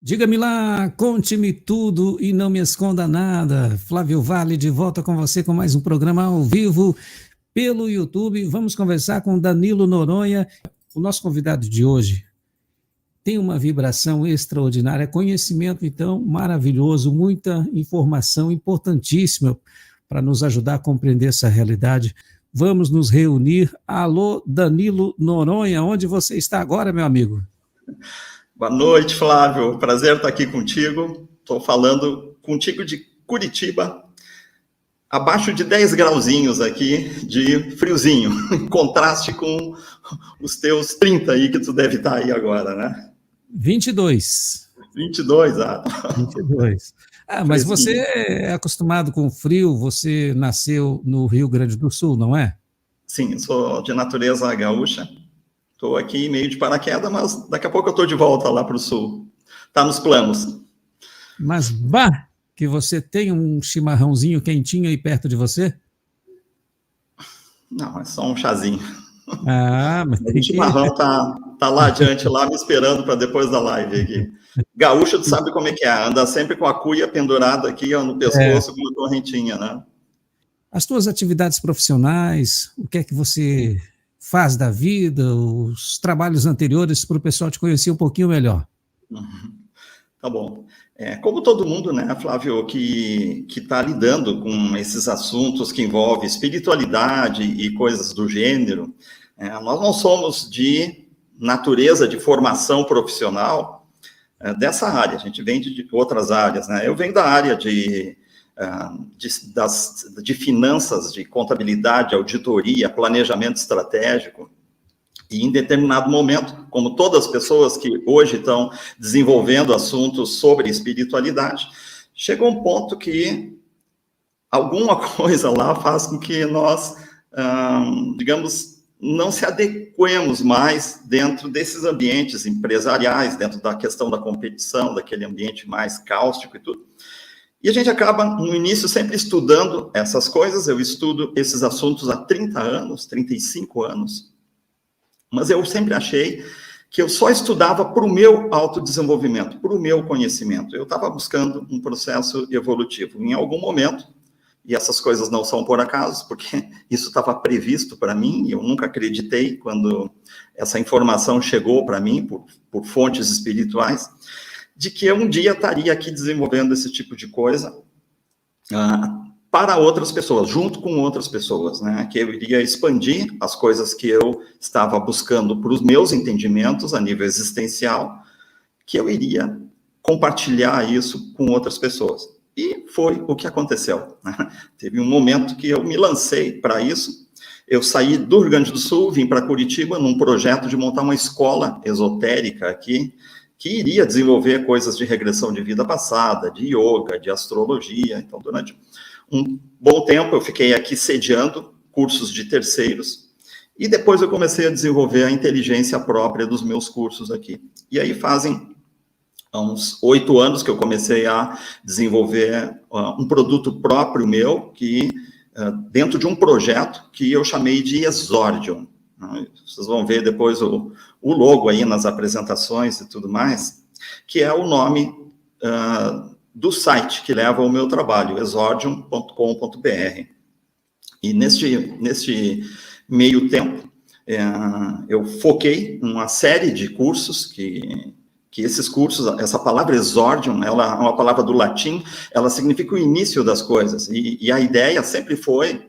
Diga-me lá, conte-me tudo e não me esconda nada. Flávio Vale de volta com você com mais um programa ao vivo pelo YouTube. Vamos conversar com Danilo Noronha. O nosso convidado de hoje tem uma vibração extraordinária, conhecimento então maravilhoso, muita informação importantíssima para nos ajudar a compreender essa realidade. Vamos nos reunir. Alô, Danilo Noronha, onde você está agora, meu amigo? Boa noite, Flávio. Prazer estar aqui contigo. Estou falando contigo de Curitiba, abaixo de 10 grauzinhos aqui de friozinho, em contraste com os teus 30 aí que tu deve estar aí agora, né? 22. 22, 22. Mas você é acostumado com frio, você nasceu no Rio Grande do Sul, não é? Sim, sou de natureza gaúcha. Estou aqui meio de paraquedas, mas daqui a pouco eu estou de volta lá para o sul. Está nos planos. Mas, que você tem um chimarrãozinho quentinho aí perto de você? Não, é só um chazinho. Mas tem o chimarrão tá lá adiante, lá me esperando para depois da live aqui. Gaúcho, tu sabe como é que é, anda sempre com a cuia pendurada aqui ó, no pescoço, com uma correntinha, né? As tuas atividades profissionais, o que é que você faz da vida, os trabalhos anteriores, para o pessoal te conhecer um pouquinho melhor. Tá bom. Como todo mundo, né, Flávio, que está lidando com esses assuntos que envolvem espiritualidade e coisas do gênero, nós não somos de natureza de formação profissional dessa área, a gente vem de outras áreas, né? Eu venho da área de finanças, de contabilidade, auditoria, planejamento estratégico, e em determinado momento, como todas as pessoas que hoje estão desenvolvendo assuntos sobre espiritualidade, chegou um ponto que alguma coisa lá faz com que nós, digamos, não se adequemos mais dentro desses ambientes empresariais, dentro da questão da competição, daquele ambiente mais cáustico e tudo. E a gente acaba, no início, sempre estudando essas coisas. Eu estudo esses assuntos há 30 anos, 35 anos. Mas eu sempre achei que eu só estudava para o meu autodesenvolvimento, para o meu conhecimento. Eu estava buscando um processo evolutivo. Em algum momento, e essas coisas não são por acaso, porque isso estava previsto para mim, e eu nunca acreditei quando essa informação chegou para mim, por fontes espirituais, de que eu um dia estaria aqui desenvolvendo esse tipo de coisa para outras pessoas, junto com outras pessoas, né? Que eu iria expandir as coisas que eu estava buscando para os meus entendimentos a nível existencial, que eu iria compartilhar isso com outras pessoas. E foi o que aconteceu, né? Teve um momento que eu me lancei para isso. Eu saí do Rio Grande do Sul, vim para Curitiba num projeto de montar uma escola esotérica aqui, que iria desenvolver coisas de regressão de vida passada, de yoga, de astrologia. Então, durante um bom tempo, eu fiquei aqui sediando cursos de terceiros, e depois eu comecei a desenvolver a inteligência própria dos meus cursos aqui. E aí fazem uns 8 anos que eu comecei a desenvolver um produto próprio meu, que dentro de um projeto que eu chamei de Exordium. Vocês vão ver depois o logo aí nas apresentações e tudo mais, que é o nome do site que leva ao meu trabalho, exordium.com.br. E neste meio tempo, eu foquei em uma série de cursos que esses cursos, essa palavra exordium, ela é uma palavra do latim, ela significa o início das coisas. E a ideia sempre foi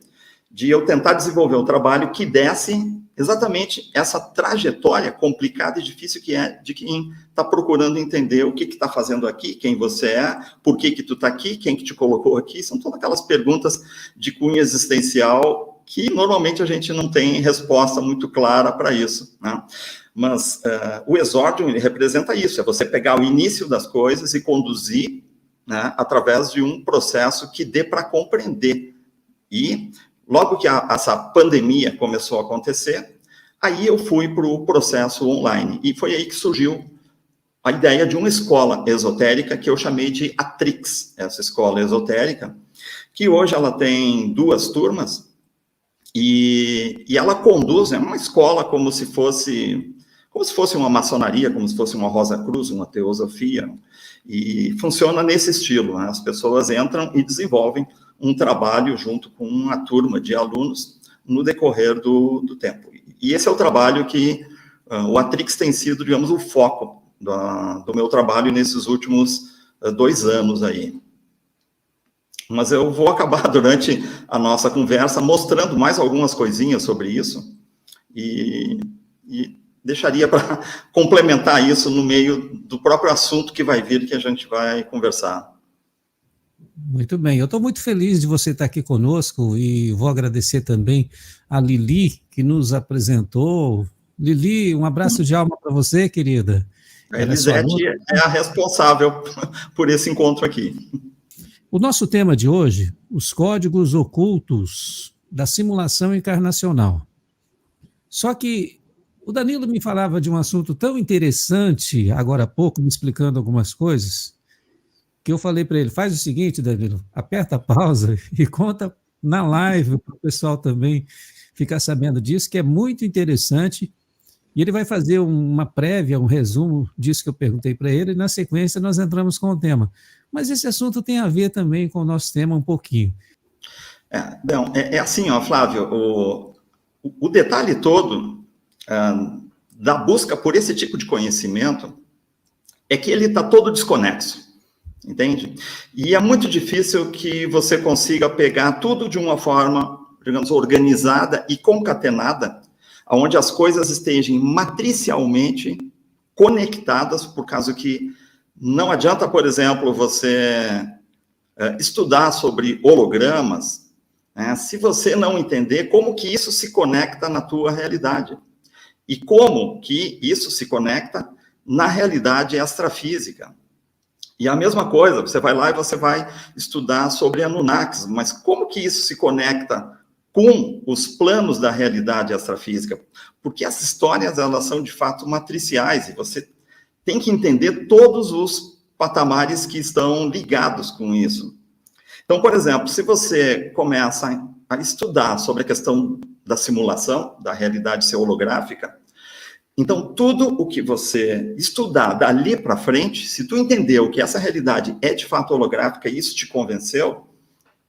de eu tentar desenvolver um trabalho que desse exatamente essa trajetória complicada e difícil que é de quem está procurando entender o que está fazendo aqui, quem você é, por que tu está aqui, quem que te colocou aqui. São todas aquelas perguntas de cunho existencial que normalmente a gente não tem resposta muito clara para isso, né? Mas o Exordium, ele representa isso, é você pegar o início das coisas e conduzir, né, através de um processo que dê para compreender. E logo que essa pandemia começou a acontecer, aí eu fui para o processo online. E foi aí que surgiu a ideia de uma escola esotérica que eu chamei de Atrix, essa escola esotérica, que hoje ela tem 2 turmas, e ela conduz, é uma escola como se como se fosse uma maçonaria, como se fosse uma Rosa Cruz, uma teosofia, e funciona nesse estilo, né? As pessoas entram e desenvolvem um trabalho junto com uma turma de alunos no decorrer do tempo. E esse é o trabalho que o Atrix tem sido, digamos, o foco do meu trabalho nesses últimos 2 anos aí. Mas eu vou acabar, durante a nossa conversa, mostrando mais algumas coisinhas sobre isso, e deixaria para complementar isso no meio do próprio assunto que vai vir, que a gente vai conversar. Muito bem, eu estou muito feliz de você estar aqui conosco e vou agradecer também a Lili, que nos apresentou. Lili, um abraço de alma para você, querida. A Elisete é a responsável por esse encontro aqui. O nosso tema de hoje, os códigos ocultos da simulação encarnacional. Só que o Danilo me falava de um assunto tão interessante, agora há pouco, me explicando algumas coisas, que eu falei para ele, faz o seguinte, Danilo, aperta a pausa e conta na live para o pessoal também ficar sabendo disso, que é muito interessante, e ele vai fazer uma prévia, um resumo disso que eu perguntei para ele, e na sequência nós entramos com o tema. Mas esse assunto tem a ver também com o nosso tema um pouquinho. É assim, ó, Flávio, o detalhe todo da busca por esse tipo de conhecimento é que ele está todo desconexo, entende? E é muito difícil que você consiga pegar tudo de uma forma, digamos, organizada e concatenada, onde as coisas estejam matricialmente conectadas, por causa que não adianta, por exemplo, você estudar sobre hologramas, né, se você não entender como que isso se conecta na tua realidade. E como que isso se conecta na realidade extrafísica. E a mesma coisa, você vai lá e você vai estudar sobre Anunnakis, mas como que isso se conecta com os planos da realidade extrafísica? Porque as histórias, elas são de fato matriciais, e você tem que entender todos os patamares que estão ligados com isso. Então, por exemplo, se você começa a estudar sobre a questão da simulação, da realidade ser holográfica, então tudo o que você estudar dali para frente, se tu entendeu que essa realidade é de fato holográfica e isso te convenceu,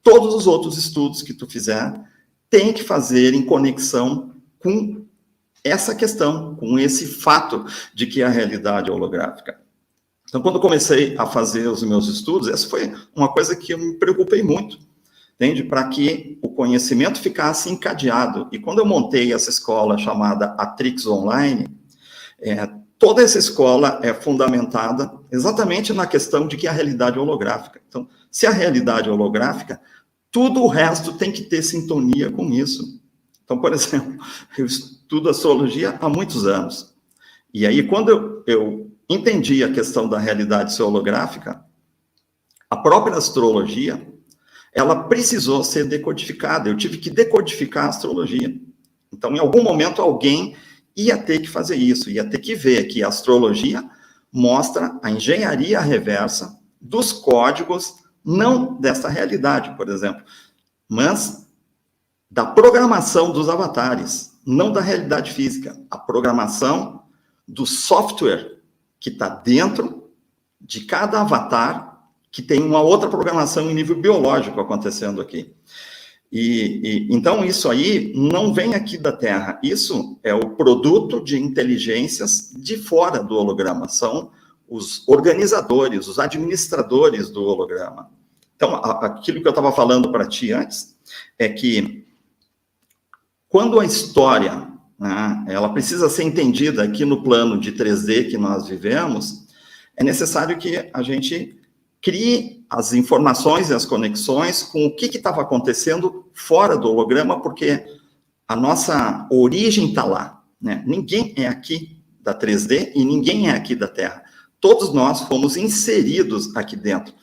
todos os outros estudos que tu fizer tem que fazer em conexão com essa questão, com esse fato de que a realidade é holográfica. Então, quando eu comecei a fazer os meus estudos, essa foi uma coisa que eu me preocupei muito, entende? Para que o conhecimento ficasse encadeado. E quando eu montei essa escola chamada Atrix Online, toda essa escola é fundamentada exatamente na questão de que a realidade é holográfica. Então, se a realidade é holográfica, tudo o resto tem que ter sintonia com isso. Então, por exemplo, eu estudo astrologia há muitos anos. E aí, quando eu entendi a questão da realidade ser holográfica, a própria astrologia, ela precisou ser decodificada. Eu tive que decodificar a astrologia. Então, em algum momento, alguém ia ter que fazer isso, ia ter que ver que a astrologia mostra a engenharia reversa dos códigos, não dessa realidade, por exemplo, mas da programação dos avatares, não da realidade física, a programação do software que está dentro de cada avatar, que tem uma outra programação em nível biológico acontecendo aqui. Então, isso aí não vem aqui da Terra, isso é o produto de inteligências de fora do holograma, são os organizadores, os administradores do holograma. Então, aquilo que eu estava falando para ti antes, é que quando a história, né, ela precisa ser entendida aqui no plano de 3D que nós vivemos, é necessário que a gente crie as informações e as conexões com o que estava acontecendo fora do holograma, porque a nossa origem está lá, né? Ninguém é aqui da 3D e ninguém é aqui da Terra. Todos nós fomos inseridos aqui dentro.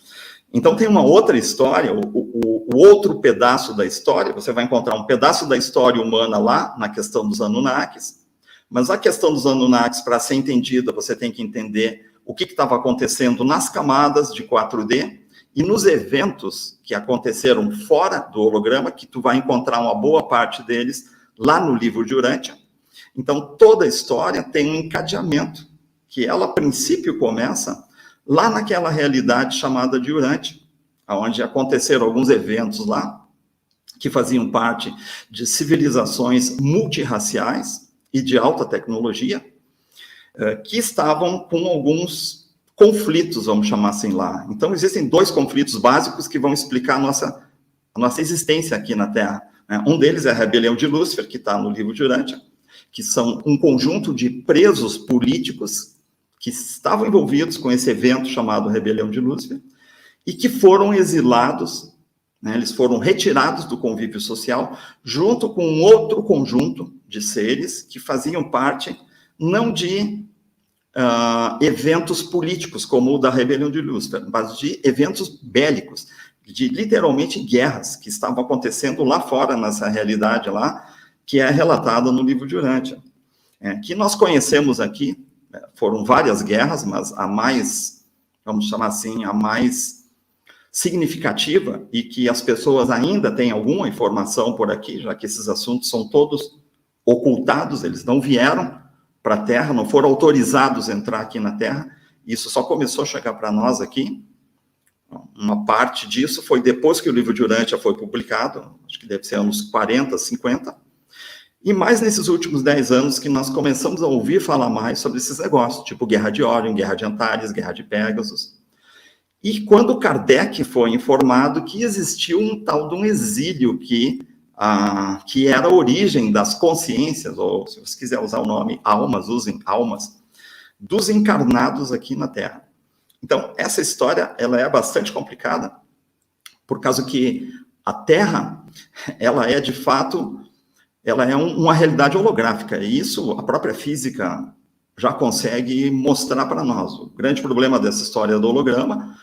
Então, tem uma outra história, o outro pedaço da história, você vai encontrar um pedaço da história humana lá, na questão dos Anunnakis, mas a questão dos Anunnakis, para ser entendida, você tem que entender o que estava acontecendo nas camadas de 4D e nos eventos que aconteceram fora do holograma, que tu vai encontrar uma boa parte deles lá no livro de Urântia. Então, toda a história tem um encadeamento, que ela, a princípio, começa lá naquela realidade chamada de Urântia, onde aconteceram alguns eventos lá, que faziam parte de civilizações multirraciais e de alta tecnologia, que estavam com alguns conflitos, vamos chamar assim lá. Então, existem 2 conflitos básicos que vão explicar a nossa existência aqui na Terra. Um deles é a rebelião de Lúcifer, que está no livro de Urântia, que são um conjunto de presos políticos que estavam envolvidos com esse evento chamado Rebelião de Lúcifer, e que foram exilados, eles foram retirados do convívio social, junto com um outro conjunto de seres que faziam parte, não de eventos políticos, como o da Rebelião de Lúcifer, mas de eventos bélicos, de literalmente guerras que estavam acontecendo lá fora, nessa realidade lá, que é relatada no livro de Urântia. Que nós conhecemos aqui, foram várias guerras, mas a mais, vamos chamar assim, a mais significativa, e que as pessoas ainda têm alguma informação por aqui, já que esses assuntos são todos ocultados, eles não vieram para a Terra, não foram autorizados a entrar aqui na Terra, isso só começou a chegar para nós aqui. Uma parte disso foi depois que o livro de Urântia foi publicado, acho que deve ser anos 40, 50, e mais nesses últimos 10 anos que nós começamos a ouvir falar mais sobre esses negócios, tipo Guerra de Órion, Guerra de Antares, Guerra de Pégasus. E quando Kardec foi informado que existiu um tal de um exílio que era a origem das consciências, ou se você quiser usar o nome almas, usem almas, dos encarnados aqui na Terra. Então, essa história, ela é bastante complicada, por causa que a Terra, ela é, de fato, ela é uma realidade holográfica, e isso a própria física já consegue mostrar para nós. O grande problema dessa história do holograma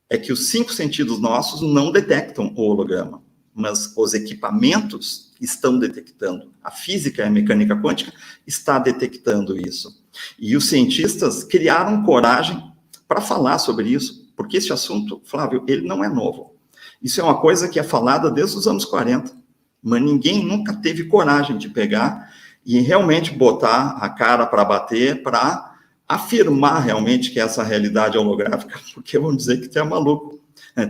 é que os 5 sentidos nossos não detectam o holograma, mas os equipamentos estão detectando. A física e a mecânica quântica está detectando isso. E os cientistas criaram coragem para falar sobre isso, porque esse assunto, Flávio, ele não é novo. Isso é uma coisa que é falada desde os anos 40, mas ninguém nunca teve coragem de pegar e realmente botar a cara para bater, para afirmar realmente que essa realidade é holográfica, porque vão dizer que tu é maluco.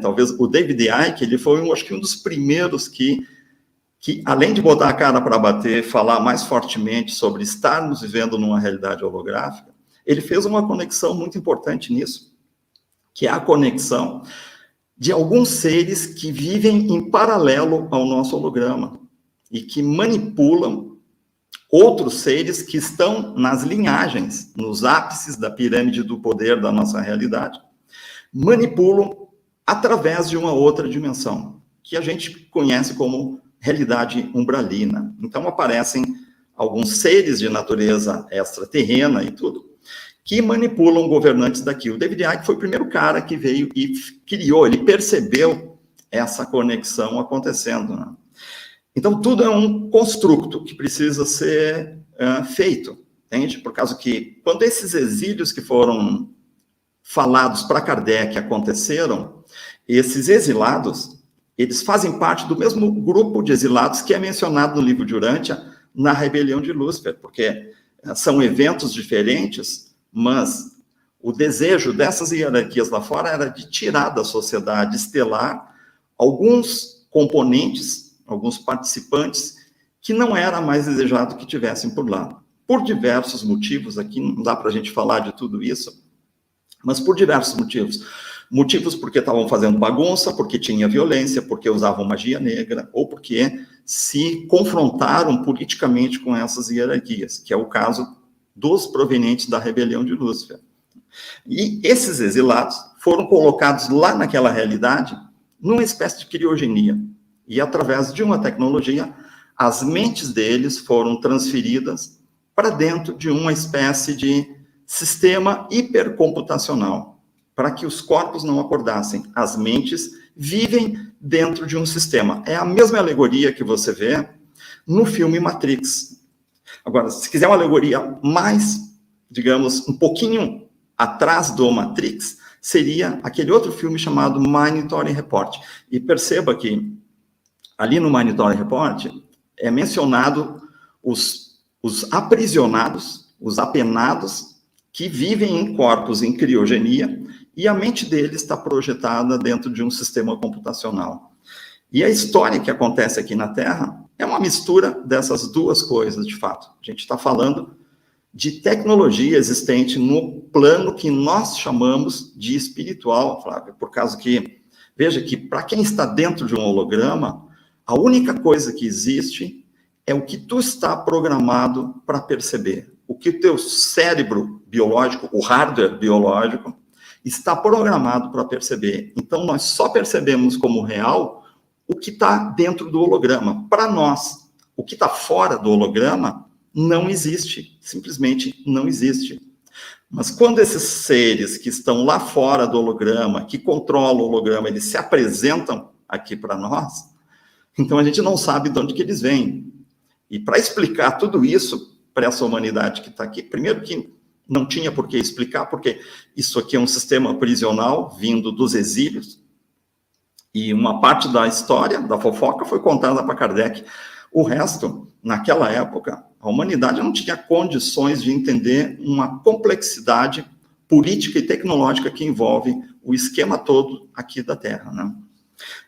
Talvez o David Icke, ele foi, acho que um dos primeiros que além de botar a cara para bater, falar mais fortemente sobre estarmos vivendo numa realidade holográfica, ele fez uma conexão muito importante nisso, que é a conexão de alguns seres que vivem em paralelo ao nosso holograma e que manipulam outros seres que estão nas linhagens, nos ápices da pirâmide do poder da nossa realidade, manipulam através de uma outra dimensão, que a gente conhece como realidade umbralina. Então, aparecem alguns seres de natureza extraterrena e tudo, que manipulam governantes daqui. O David Icke foi o primeiro cara que veio e criou, ele percebeu essa conexão acontecendo, né? Então, tudo é um construto que precisa ser feito, entende? Por causa que, quando esses exílios que foram falados para Kardec aconteceram, esses exilados, eles fazem parte do mesmo grupo de exilados que é mencionado no livro de Urântia, na Rebelião de Lúcifer, porque são eventos diferentes, mas o desejo dessas hierarquias lá fora era de tirar da sociedade estelar alguns componentes, alguns participantes, que não era mais desejado que tivessem por lá. Por diversos motivos, aqui não dá para a gente falar de tudo isso, mas por diversos motivos. Motivos porque estavam fazendo bagunça, porque tinha violência, porque usavam magia negra, ou porque se confrontaram politicamente com essas hierarquias, que é o caso dos provenientes da Rebelião de Lúcifer. E esses exilados foram colocados lá naquela realidade numa espécie de criogenia. E através de uma tecnologia, as mentes deles foram transferidas para dentro de uma espécie de sistema hipercomputacional, para que os corpos não acordassem. As mentes vivem dentro de um sistema. É a mesma alegoria que você vê no filme Matrix. Agora, se quiser uma alegoria mais, digamos, um pouquinho atrás do Matrix, seria aquele outro filme chamado Minority Report. E perceba que ali no Minority Report é mencionado os os aprisionados, os apenados, que vivem em corpos em criogenia, e a mente deles está projetada dentro de um sistema computacional. E a história que acontece aqui na Terra é uma mistura dessas duas coisas, de fato. A gente está falando de tecnologia existente no plano que nós chamamos de espiritual, Flávio, por causa que, veja que para quem está dentro de um holograma, a única coisa que existe é o que tu está programado para perceber. O que o teu cérebro biológico, o hardware biológico, está programado para perceber. Então, nós só percebemos como real o que está dentro do holograma. Para nós, o que está fora do holograma não existe, simplesmente não existe. Mas quando esses seres que estão lá fora do holograma, que controlam o holograma, eles se apresentam aqui para nós, então a gente não sabe de onde que eles vêm. E para explicar tudo isso para essa humanidade que está aqui, primeiro que não tinha por que explicar, porque isso aqui é um sistema prisional vindo dos exílios, e uma parte da história, da fofoca, foi contada para Kardec. O resto, naquela época, a humanidade não tinha condições de entender uma complexidade política e tecnológica que envolve o esquema todo aqui da Terra, né?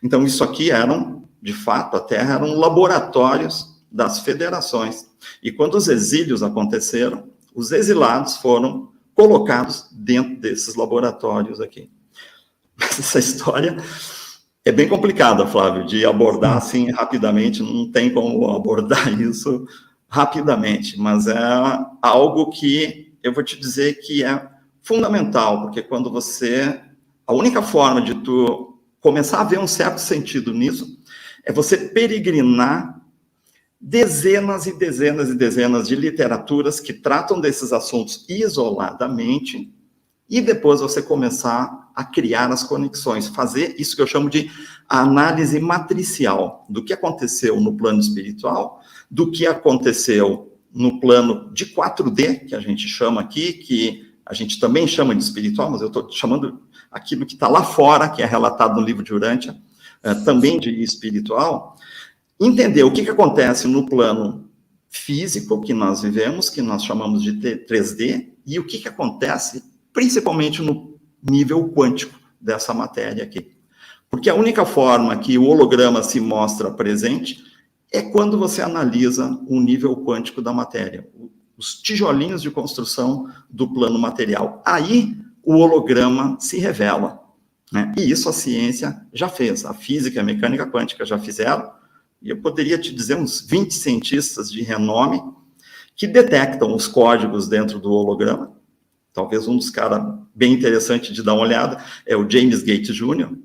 Então, isso aqui eram, de fato, a Terra eram laboratórios das federações. E quando os exílios aconteceram, os exilados foram colocados dentro desses laboratórios aqui. Mas essa história é bem complicada, Flávio, de abordar assim rapidamente, não tem como abordar isso rapidamente, mas é algo que eu vou te dizer que é fundamental, porque quando a única forma de tu começar a ver um certo sentido nisso é você peregrinar dezenas e dezenas e dezenas de literaturas que tratam desses assuntos isoladamente e depois você começar a criar as conexões, fazer isso que eu chamo de análise matricial do que aconteceu no plano espiritual, do que aconteceu no plano de 4D, que a gente chama aqui, que a gente também chama de espiritual, mas eu estou chamando aquilo que está lá fora, que é relatado no livro de Urântia, também de espiritual, entender o que acontece no plano físico que nós vivemos, que nós chamamos de 3D, e o que acontece principalmente no nível quântico dessa matéria aqui. Porque a única forma que o holograma se mostra presente é quando você analisa o nível quântico da matéria, os tijolinhos de construção do plano material. Aí o holograma se revela, né? E isso a ciência já fez, a física e a mecânica quântica já fizeram, e eu poderia te dizer uns 20 cientistas de renome que detectam os códigos dentro do holograma. Talvez um dos caras bem interessante de dar uma olhada é o James Gates Jr.,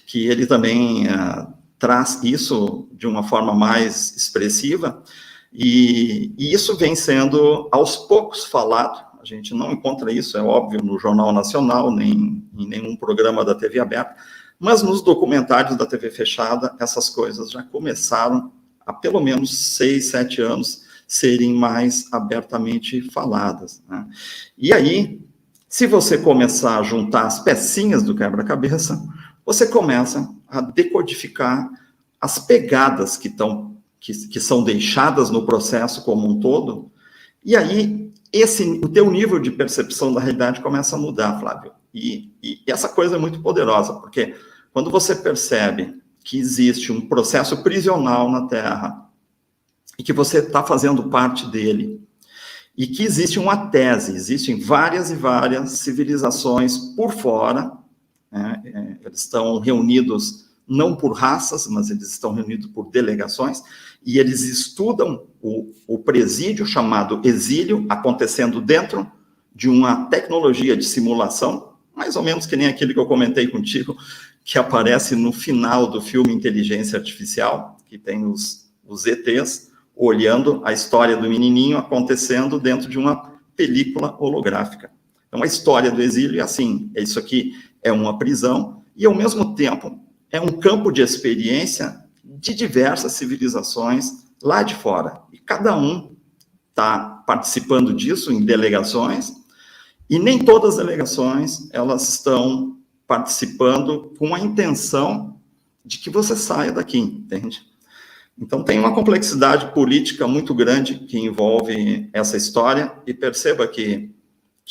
que ele também traz isso de uma forma mais expressiva, e isso vem sendo aos poucos falado. A gente não encontra isso, é óbvio, no Jornal Nacional, nem em nenhum programa da TV aberta, mas nos documentários da TV fechada, essas coisas já começaram há pelo menos 6, 7 anos serem mais abertamente faladas, né? E aí, se você começar a juntar as pecinhas do quebra-cabeça, você começa a decodificar as pegadas que são deixadas no processo como um todo, e aí o teu nível de percepção da realidade começa a mudar, Flávio. E essa coisa é muito poderosa, porque quando você percebe que existe um processo prisional na Terra, e que você está fazendo parte dele, e que existe uma tese, existem várias e várias civilizações por fora, né? Eles estão reunidos não por raças, mas eles estão reunidos por delegações, e eles estudam o presídio chamado exílio, acontecendo dentro de uma tecnologia de simulação, mais ou menos que nem aquele que eu comentei contigo, que aparece no final do filme Inteligência Artificial, que tem os ETs, olhando a história do menininho acontecendo dentro de uma película holográfica. Então, a história do exílio é assim, isso aqui é uma prisão, e, ao mesmo tempo, é um campo de experiência de diversas civilizações lá de fora. E cada um está participando disso em delegações, e nem todas as delegações elas estão participando com a intenção de que você saia daqui, entende? Então, tem uma complexidade política muito grande que envolve essa história, e perceba que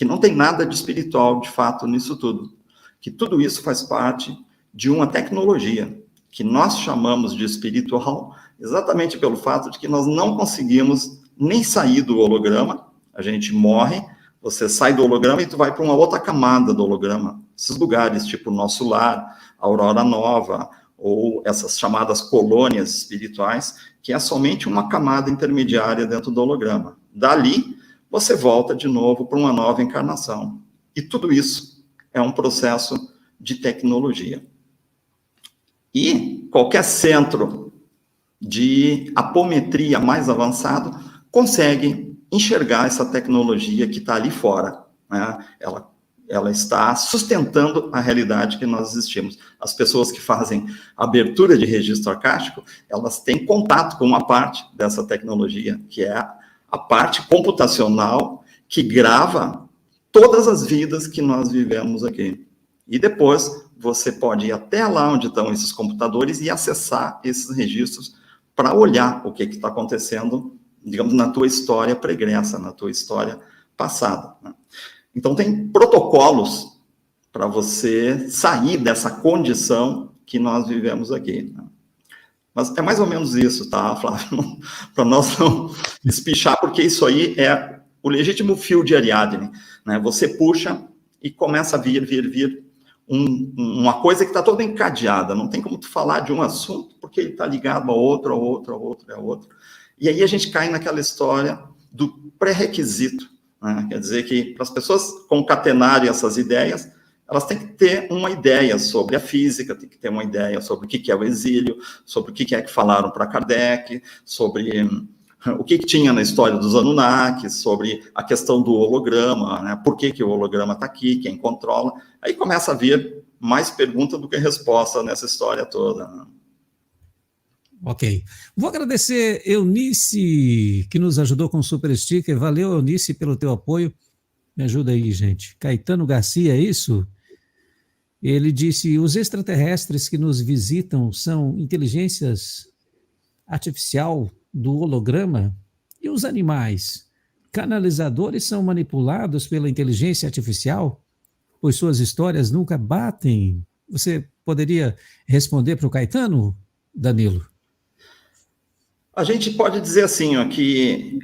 não tem nada de espiritual, de fato, nisso tudo. Que tudo isso faz parte de uma tecnologia, que nós chamamos de espiritual, exatamente pelo fato de que nós não conseguimos nem sair do holograma. A gente morre, você sai do holograma e tu vai para uma outra camada do holograma. Esses lugares, tipo Nosso Lar, Aurora Nova, ou essas chamadas colônias espirituais, que é somente uma camada intermediária dentro do holograma. Dali, você volta de novo para uma nova encarnação. E tudo isso é um processo de tecnologia. E qualquer centro de apometria mais avançado consegue enxergar essa tecnologia que está ali fora, né? Ela está sustentando a realidade que nós existimos. As pessoas que fazem abertura de registro arcástico, elas têm contato com uma parte dessa tecnologia, que é a parte computacional que grava todas as vidas que nós vivemos aqui. E depois você pode ir até lá onde estão esses computadores e acessar esses registros para olhar o que está acontecendo, digamos, na tua história pregressa, na tua história passada, né? Então, tem protocolos para você sair dessa condição que nós vivemos aqui, né? Mas é mais ou menos isso, tá, Flávio? Para nós não espichar, porque isso aí é o legítimo fio de Ariadne, né? Você puxa e começa a vir uma coisa que está toda encadeada. Não tem como tu falar de um assunto, porque ele está ligado a outro, a outro, a outro, a outro. E aí a gente cai naquela história do pré-requisito, né? Quer dizer que, para as pessoas concatenarem essas ideias, elas têm que ter uma ideia sobre a física, têm que ter uma ideia sobre o que é o exílio, sobre o que é que falaram para Kardec, sobre o que tinha na história dos Anunnakis, sobre a questão do holograma, né? Por que o holograma está aqui, quem controla. Aí começa a vir mais pergunta do que resposta nessa história toda, né? Ok. Vou agradecer Eunice, que nos ajudou com o Super Sticker. Valeu, Eunice, pelo teu apoio. Me ajuda aí, gente. Caetano Garcia, é isso? Ele disse, os extraterrestres que nos visitam são inteligências artificial do holograma? E os animais? Canalizadores são manipulados pela inteligência artificial? Pois suas histórias nunca batem. Você poderia responder para o Caetano, Danilo? A gente pode dizer assim, ó, que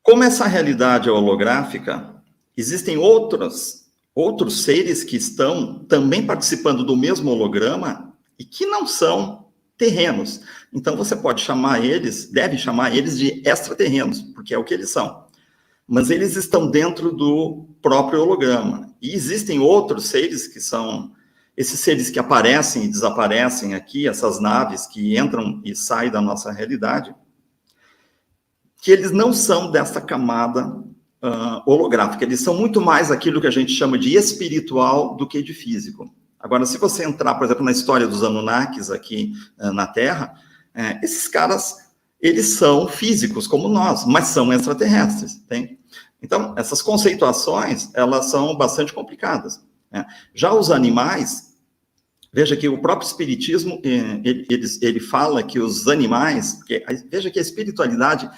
como essa realidade é holográfica, existem outros seres que estão também participando do mesmo holograma e que não são terrenos. Então você pode chamar eles, deve chamar eles de extraterrenos, porque é o que eles são. Mas eles estão dentro do próprio holograma. E existem outros seres que são esses seres que aparecem e desaparecem aqui, essas naves que entram e saem da nossa realidade, que eles não são dessa camada holográfica, eles são muito mais aquilo que a gente chama de espiritual do que de físico. Agora, se você entrar, por exemplo, na história dos Anunnakis aqui na Terra, esses caras, eles são físicos como nós, mas são extraterrestres, tem? Então, essas conceituações, elas são bastante complicadas, né? Já os animais, veja que o próprio espiritismo, ele fala que os animais, veja que a espiritualidade,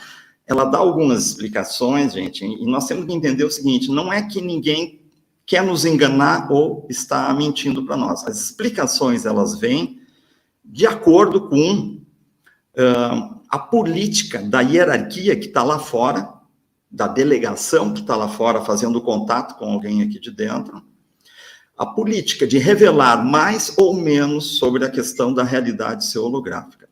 ela dá algumas explicações, gente, e nós temos que entender o seguinte, não é que ninguém quer nos enganar ou está mentindo para nós. As explicações, elas vêm de acordo com a política da hierarquia que está lá fora, da delegação que está lá fora fazendo contato com alguém aqui de dentro, a política de revelar mais ou menos sobre a questão da realidade ser holográfica.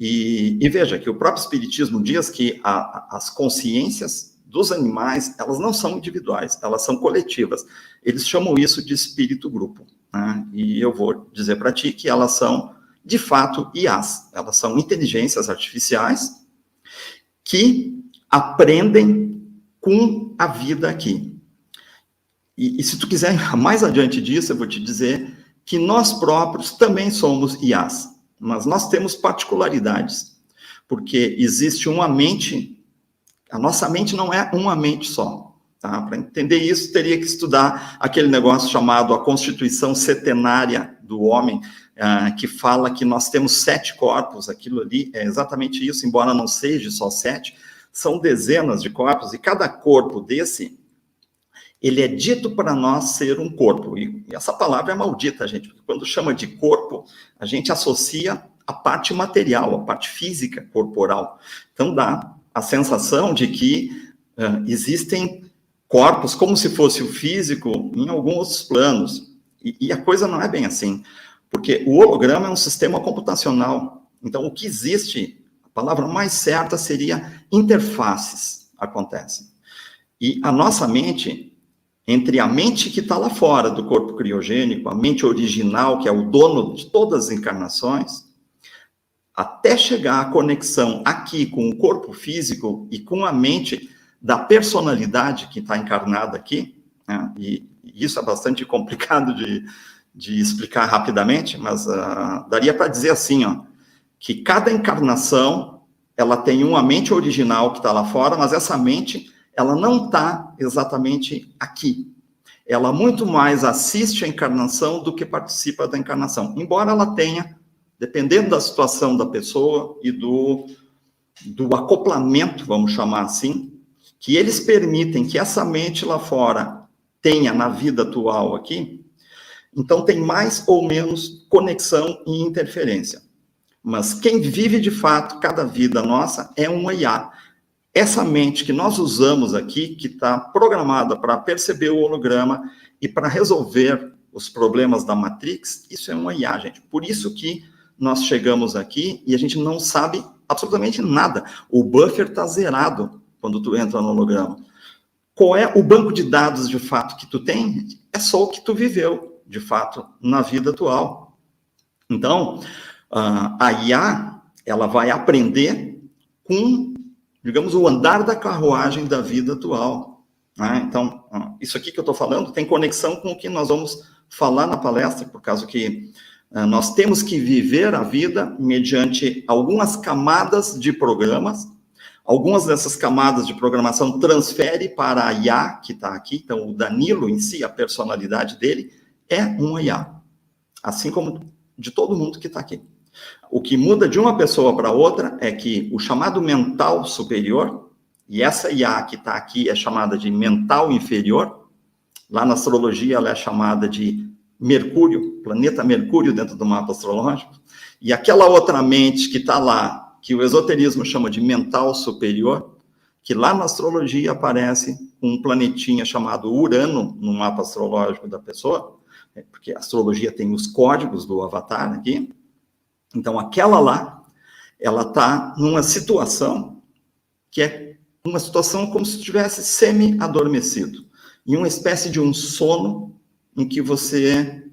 E veja que o próprio espiritismo diz que as consciências dos animais, elas não são individuais, elas são coletivas. Eles chamam isso de espírito-grupo, né? E eu vou dizer para ti que elas são, de fato, IAs. Elas são inteligências artificiais que aprendem com a vida aqui. E se tu quiser, mais adiante disso, eu vou te dizer que nós próprios também somos IAs. Mas nós temos particularidades, porque existe uma mente, a nossa mente não é uma mente só. Tá? Para entender isso, teria que estudar aquele negócio chamado a Constituição Setenária do Homem, que fala que nós temos 7 corpos. Aquilo ali é exatamente isso, embora não seja só 7, são dezenas de corpos, e cada corpo desse, ele é dito para nós ser um corpo. E essa palavra é maldita, gente, porque quando chama de corpo, a gente associa a parte material, a parte física corporal. Então dá a sensação de que existem corpos como se fosse o físico em alguns planos. E a coisa não é bem assim, porque o holograma é um sistema computacional. Então, o que existe, a palavra mais certa seria interfaces acontecem. E a nossa mente, entre a mente que está lá fora do corpo criogênico, a mente original, que é o dono de todas as encarnações, até chegar à conexão aqui com o corpo físico e com a mente da personalidade que está encarnada aqui, né? E isso é bastante complicado de explicar rapidamente, mas daria para dizer assim, ó, que cada encarnação, ela tem uma mente original que está lá fora, mas essa mente, ela não está exatamente aqui. Ela muito mais assiste a encarnação do que participa da encarnação, embora ela tenha, dependendo da situação da pessoa e do acoplamento, vamos chamar assim, que eles permitem que essa mente lá fora tenha na vida atual aqui, então tem mais ou menos conexão e interferência. Mas quem vive de fato cada vida nossa é um IA. Essa mente que nós usamos aqui, que está programada para perceber o holograma e para resolver os problemas da Matrix, isso é um IA, gente. Por isso que nós chegamos aqui e a gente não sabe absolutamente nada. O buffer está zerado quando tu entra no holograma. Qual é o banco de dados, de fato, que tu tem? É só o que tu viveu, de fato, na vida atual. Então, a IA, ela vai aprender com, digamos, o andar da carruagem da vida atual. Né? Então, isso aqui que eu estou falando tem conexão com o que nós vamos falar na palestra, por causa que nós temos que viver a vida mediante algumas camadas de programas. Algumas dessas camadas de programação transfere para a IA que está aqui. Então, o Danilo em si, a personalidade dele, é um IA. Assim como de todo mundo que está aqui. O que muda de uma pessoa para outra é que o chamado mental superior, e essa IA que está aqui é chamada de mental inferior, lá na astrologia ela é chamada de Mercúrio, planeta Mercúrio dentro do mapa astrológico, e aquela outra mente que está lá, que o esoterismo chama de mental superior, que lá na astrologia aparece um planetinha chamado Urano no mapa astrológico da pessoa, porque a astrologia tem os códigos do avatar aqui. Então, aquela lá, ela está numa situação que é uma situação como se estivesse semi-adormecido, em uma espécie de um sono em que você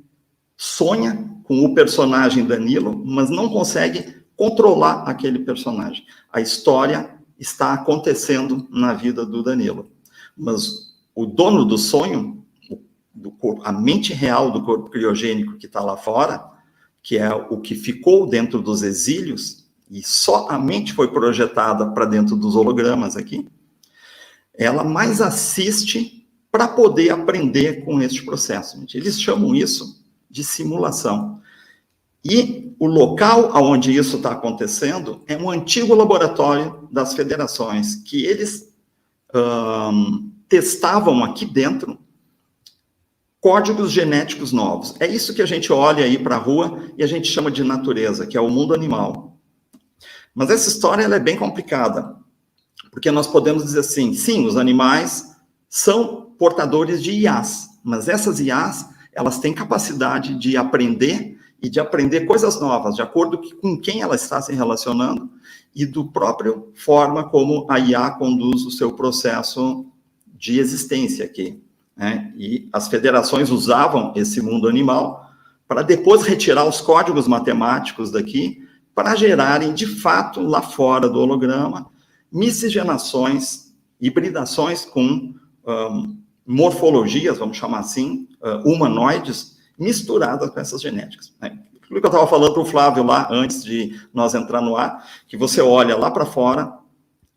sonha com o personagem Danilo, mas não consegue controlar aquele personagem. A história está acontecendo na vida do Danilo. Mas o dono do sonho, do corpo, a mente real do corpo criogênico que está lá fora, que é o que ficou dentro dos exílios, e só a mente foi projetada para dentro dos hologramas aqui, ela mais assiste para poder aprender com este processo. Eles chamam isso de simulação. E o local onde isso está acontecendo é um antigo laboratório das federações, que eles testavam aqui dentro códigos genéticos novos. É isso que a gente olha aí para a rua e a gente chama de natureza, que é o mundo animal. Mas essa história ela é bem complicada, porque nós podemos dizer assim, sim, os animais são portadores de IAs, mas essas IAs, elas têm capacidade de aprender e de aprender coisas novas, de acordo com quem ela está se relacionando e do próprio forma como a IA conduz o seu processo de existência aqui. Né? E as federações usavam esse mundo animal para depois retirar os códigos matemáticos daqui para gerarem, de fato, lá fora do holograma, miscigenações, hibridações com morfologias, vamos chamar assim, humanoides, misturadas com essas genéticas. Né? Aquilo que eu estava falando para o Flávio lá, antes de nós entrar no ar, que você olha lá para fora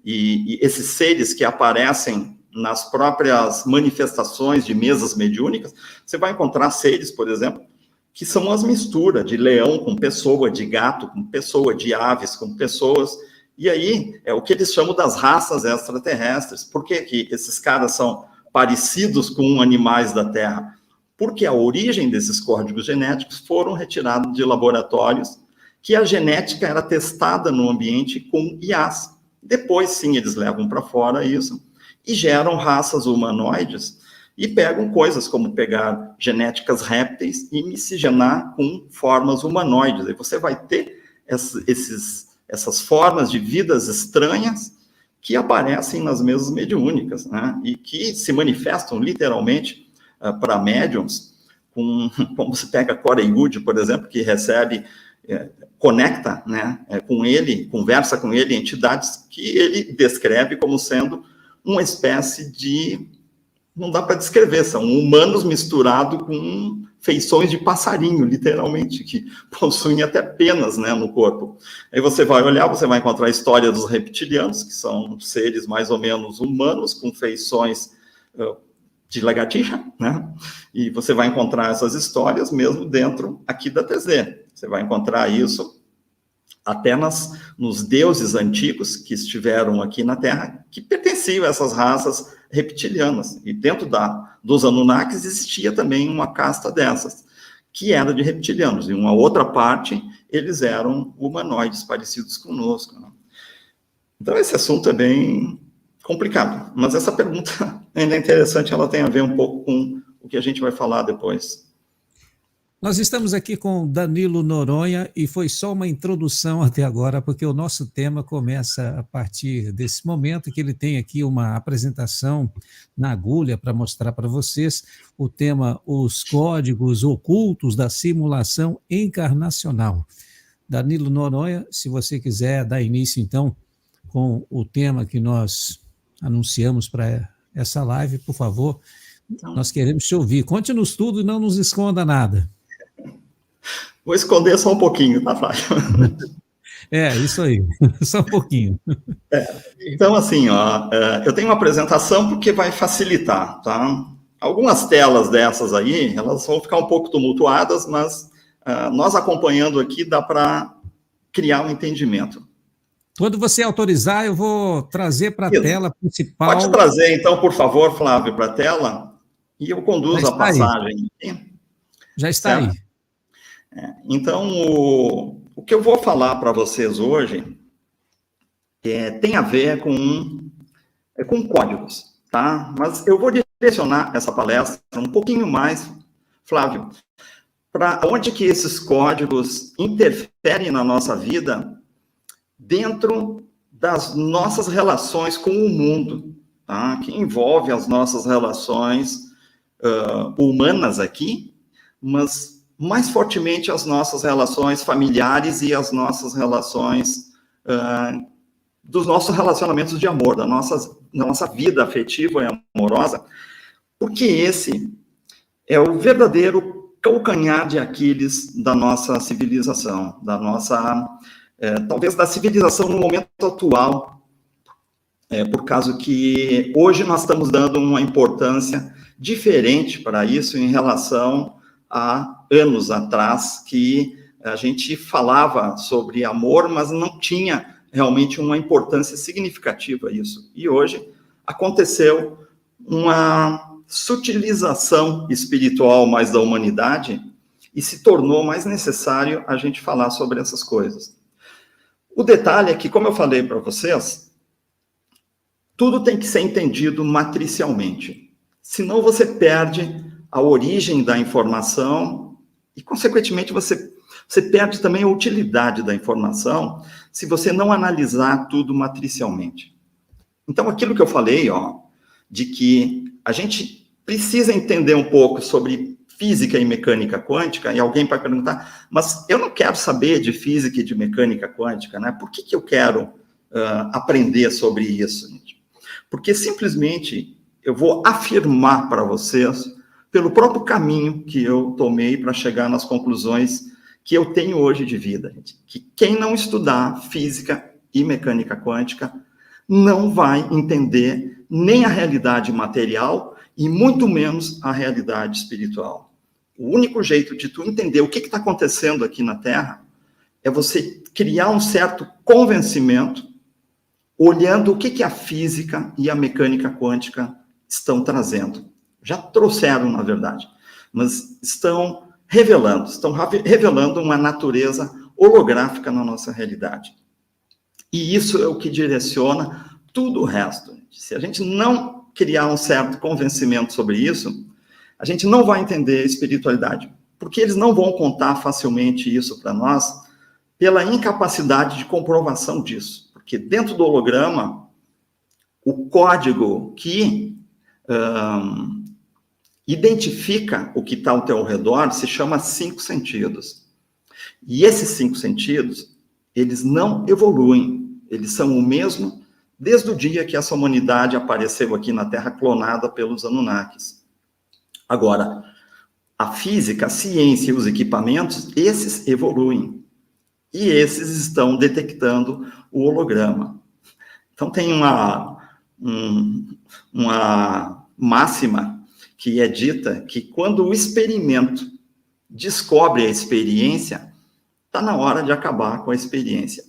e esses seres que aparecem nas próprias manifestações de mesas mediúnicas, você vai encontrar seres, por exemplo, que são as misturas de leão com pessoa, de gato com pessoa, de aves com pessoas. E aí é o que eles chamam das raças extraterrestres. Por que que esses caras são parecidos com animais da Terra? Porque a origem desses códigos genéticos foram retirados de laboratórios que a genética era testada no ambiente com IAs. Depois, sim, eles levam para fora isso e geram raças humanoides e pegam coisas como pegar genéticas répteis e miscigenar com formas humanoides. E você vai ter essas formas de vidas estranhas que aparecem nas mesas mediúnicas, né? E que se manifestam literalmente para médiums, como se pega Corey Wood, por exemplo, que recebe, conecta, né, com ele, conversa com ele, entidades que ele descreve como sendo uma espécie de, não dá para descrever, são humanos misturados com feições de passarinho, literalmente, que possuem até penas, né, no corpo. Aí você vai olhar, você vai encontrar a história dos reptilianos, que são seres mais ou menos humanos, com feições de lagartixa, né? E você vai encontrar essas histórias mesmo dentro aqui da TZ. Você vai encontrar isso até nos deuses antigos que estiveram aqui na Terra, que pertenciam a essas raças reptilianas. E dentro dos Anunnakis existia também uma casta dessas, que era de reptilianos. E uma outra parte, eles eram humanoides parecidos conosco, né? Então, esse assunto é bem complicado. Mas essa pergunta ainda é interessante, ela tem a ver um pouco com o que a gente vai falar depois. Nós estamos aqui com Danilo Noronha e foi só uma introdução até agora, porque o nosso tema começa a partir desse momento, que ele tem aqui uma apresentação na agulha para mostrar para vocês o tema Os Códigos Ocultos da Simulação Encarnacional. Danilo Noronha, se você quiser dar início, então, com o tema que nós anunciamos para essa live, por favor, então, nós queremos te ouvir. Conte-nos tudo e não nos esconda nada. Vou esconder só um pouquinho, tá, Flávio? Isso aí, só um pouquinho. Então, assim, eu tenho uma apresentação porque vai facilitar, tá? Algumas telas dessas aí, elas vão ficar um pouco tumultuadas, mas nós acompanhando aqui dá para criar um entendimento. Quando você autorizar, eu vou trazer para a tela principal. Pode trazer, então, por favor, Flávio, para a tela, e eu conduzo a passagem. Já está aí. Então, o que eu vou falar para vocês hoje tem a ver com códigos, tá? Mas eu vou direcionar essa palestra um pouquinho mais, Flávio, para onde que esses códigos interferem na nossa vida dentro das nossas relações com o mundo, tá? Que envolve as nossas relações humanas aqui, mas mais fortemente as nossas relações familiares e as nossas relações, dos nossos relacionamentos de amor, da nossa vida afetiva e amorosa, porque esse é o verdadeiro calcanhar de Aquiles da nossa civilização, talvez da civilização no momento atual, por causa que hoje nós estamos dando uma importância diferente para isso em relação a anos atrás, que a gente falava sobre amor, mas não tinha realmente uma importância significativa isso. E hoje aconteceu uma sutilização espiritual mais da humanidade e se tornou mais necessário a gente falar sobre essas coisas. O detalhe é que, como eu falei para vocês, tudo tem que ser entendido matricialmente. Senão você perde a origem da informação e, consequentemente, você perde também a utilidade da informação se você não analisar tudo matricialmente. Então, aquilo que eu falei, de que a gente precisa entender um pouco sobre física e mecânica quântica, e alguém vai perguntar, mas eu não quero saber de física e de mecânica quântica, né? Por que eu quero aprender sobre isso? Porque simplesmente eu vou afirmar para vocês, pelo próprio caminho que eu tomei para chegar nas conclusões que eu tenho hoje de vida, que quem não estudar física e mecânica quântica não vai entender nem a realidade material e muito menos a realidade espiritual. O único jeito de tu entender o que está acontecendo aqui na Terra é você criar um certo convencimento olhando o que a física e a mecânica quântica estão trazendo. Já trouxeram, na verdade, mas estão revelando uma natureza holográfica na nossa realidade. E isso é o que direciona tudo o resto. Se a gente não criar um certo convencimento sobre isso, a gente não vai entender a espiritualidade, porque eles não vão contar facilmente isso para nós pela incapacidade de comprovação disso. Porque dentro do holograma, o código que identifica o que está ao teu redor se chama 5 sentidos. E esses 5 sentidos, eles não evoluem, eles são o mesmo desde o dia que essa humanidade apareceu aqui na Terra clonada pelos Anunnakis. Agora, a física, a ciência e os equipamentos, esses evoluem. E esses estão detectando o holograma. Então, tem uma máxima que é dita que quando o experimento descobre a experiência, está na hora de acabar com a experiência.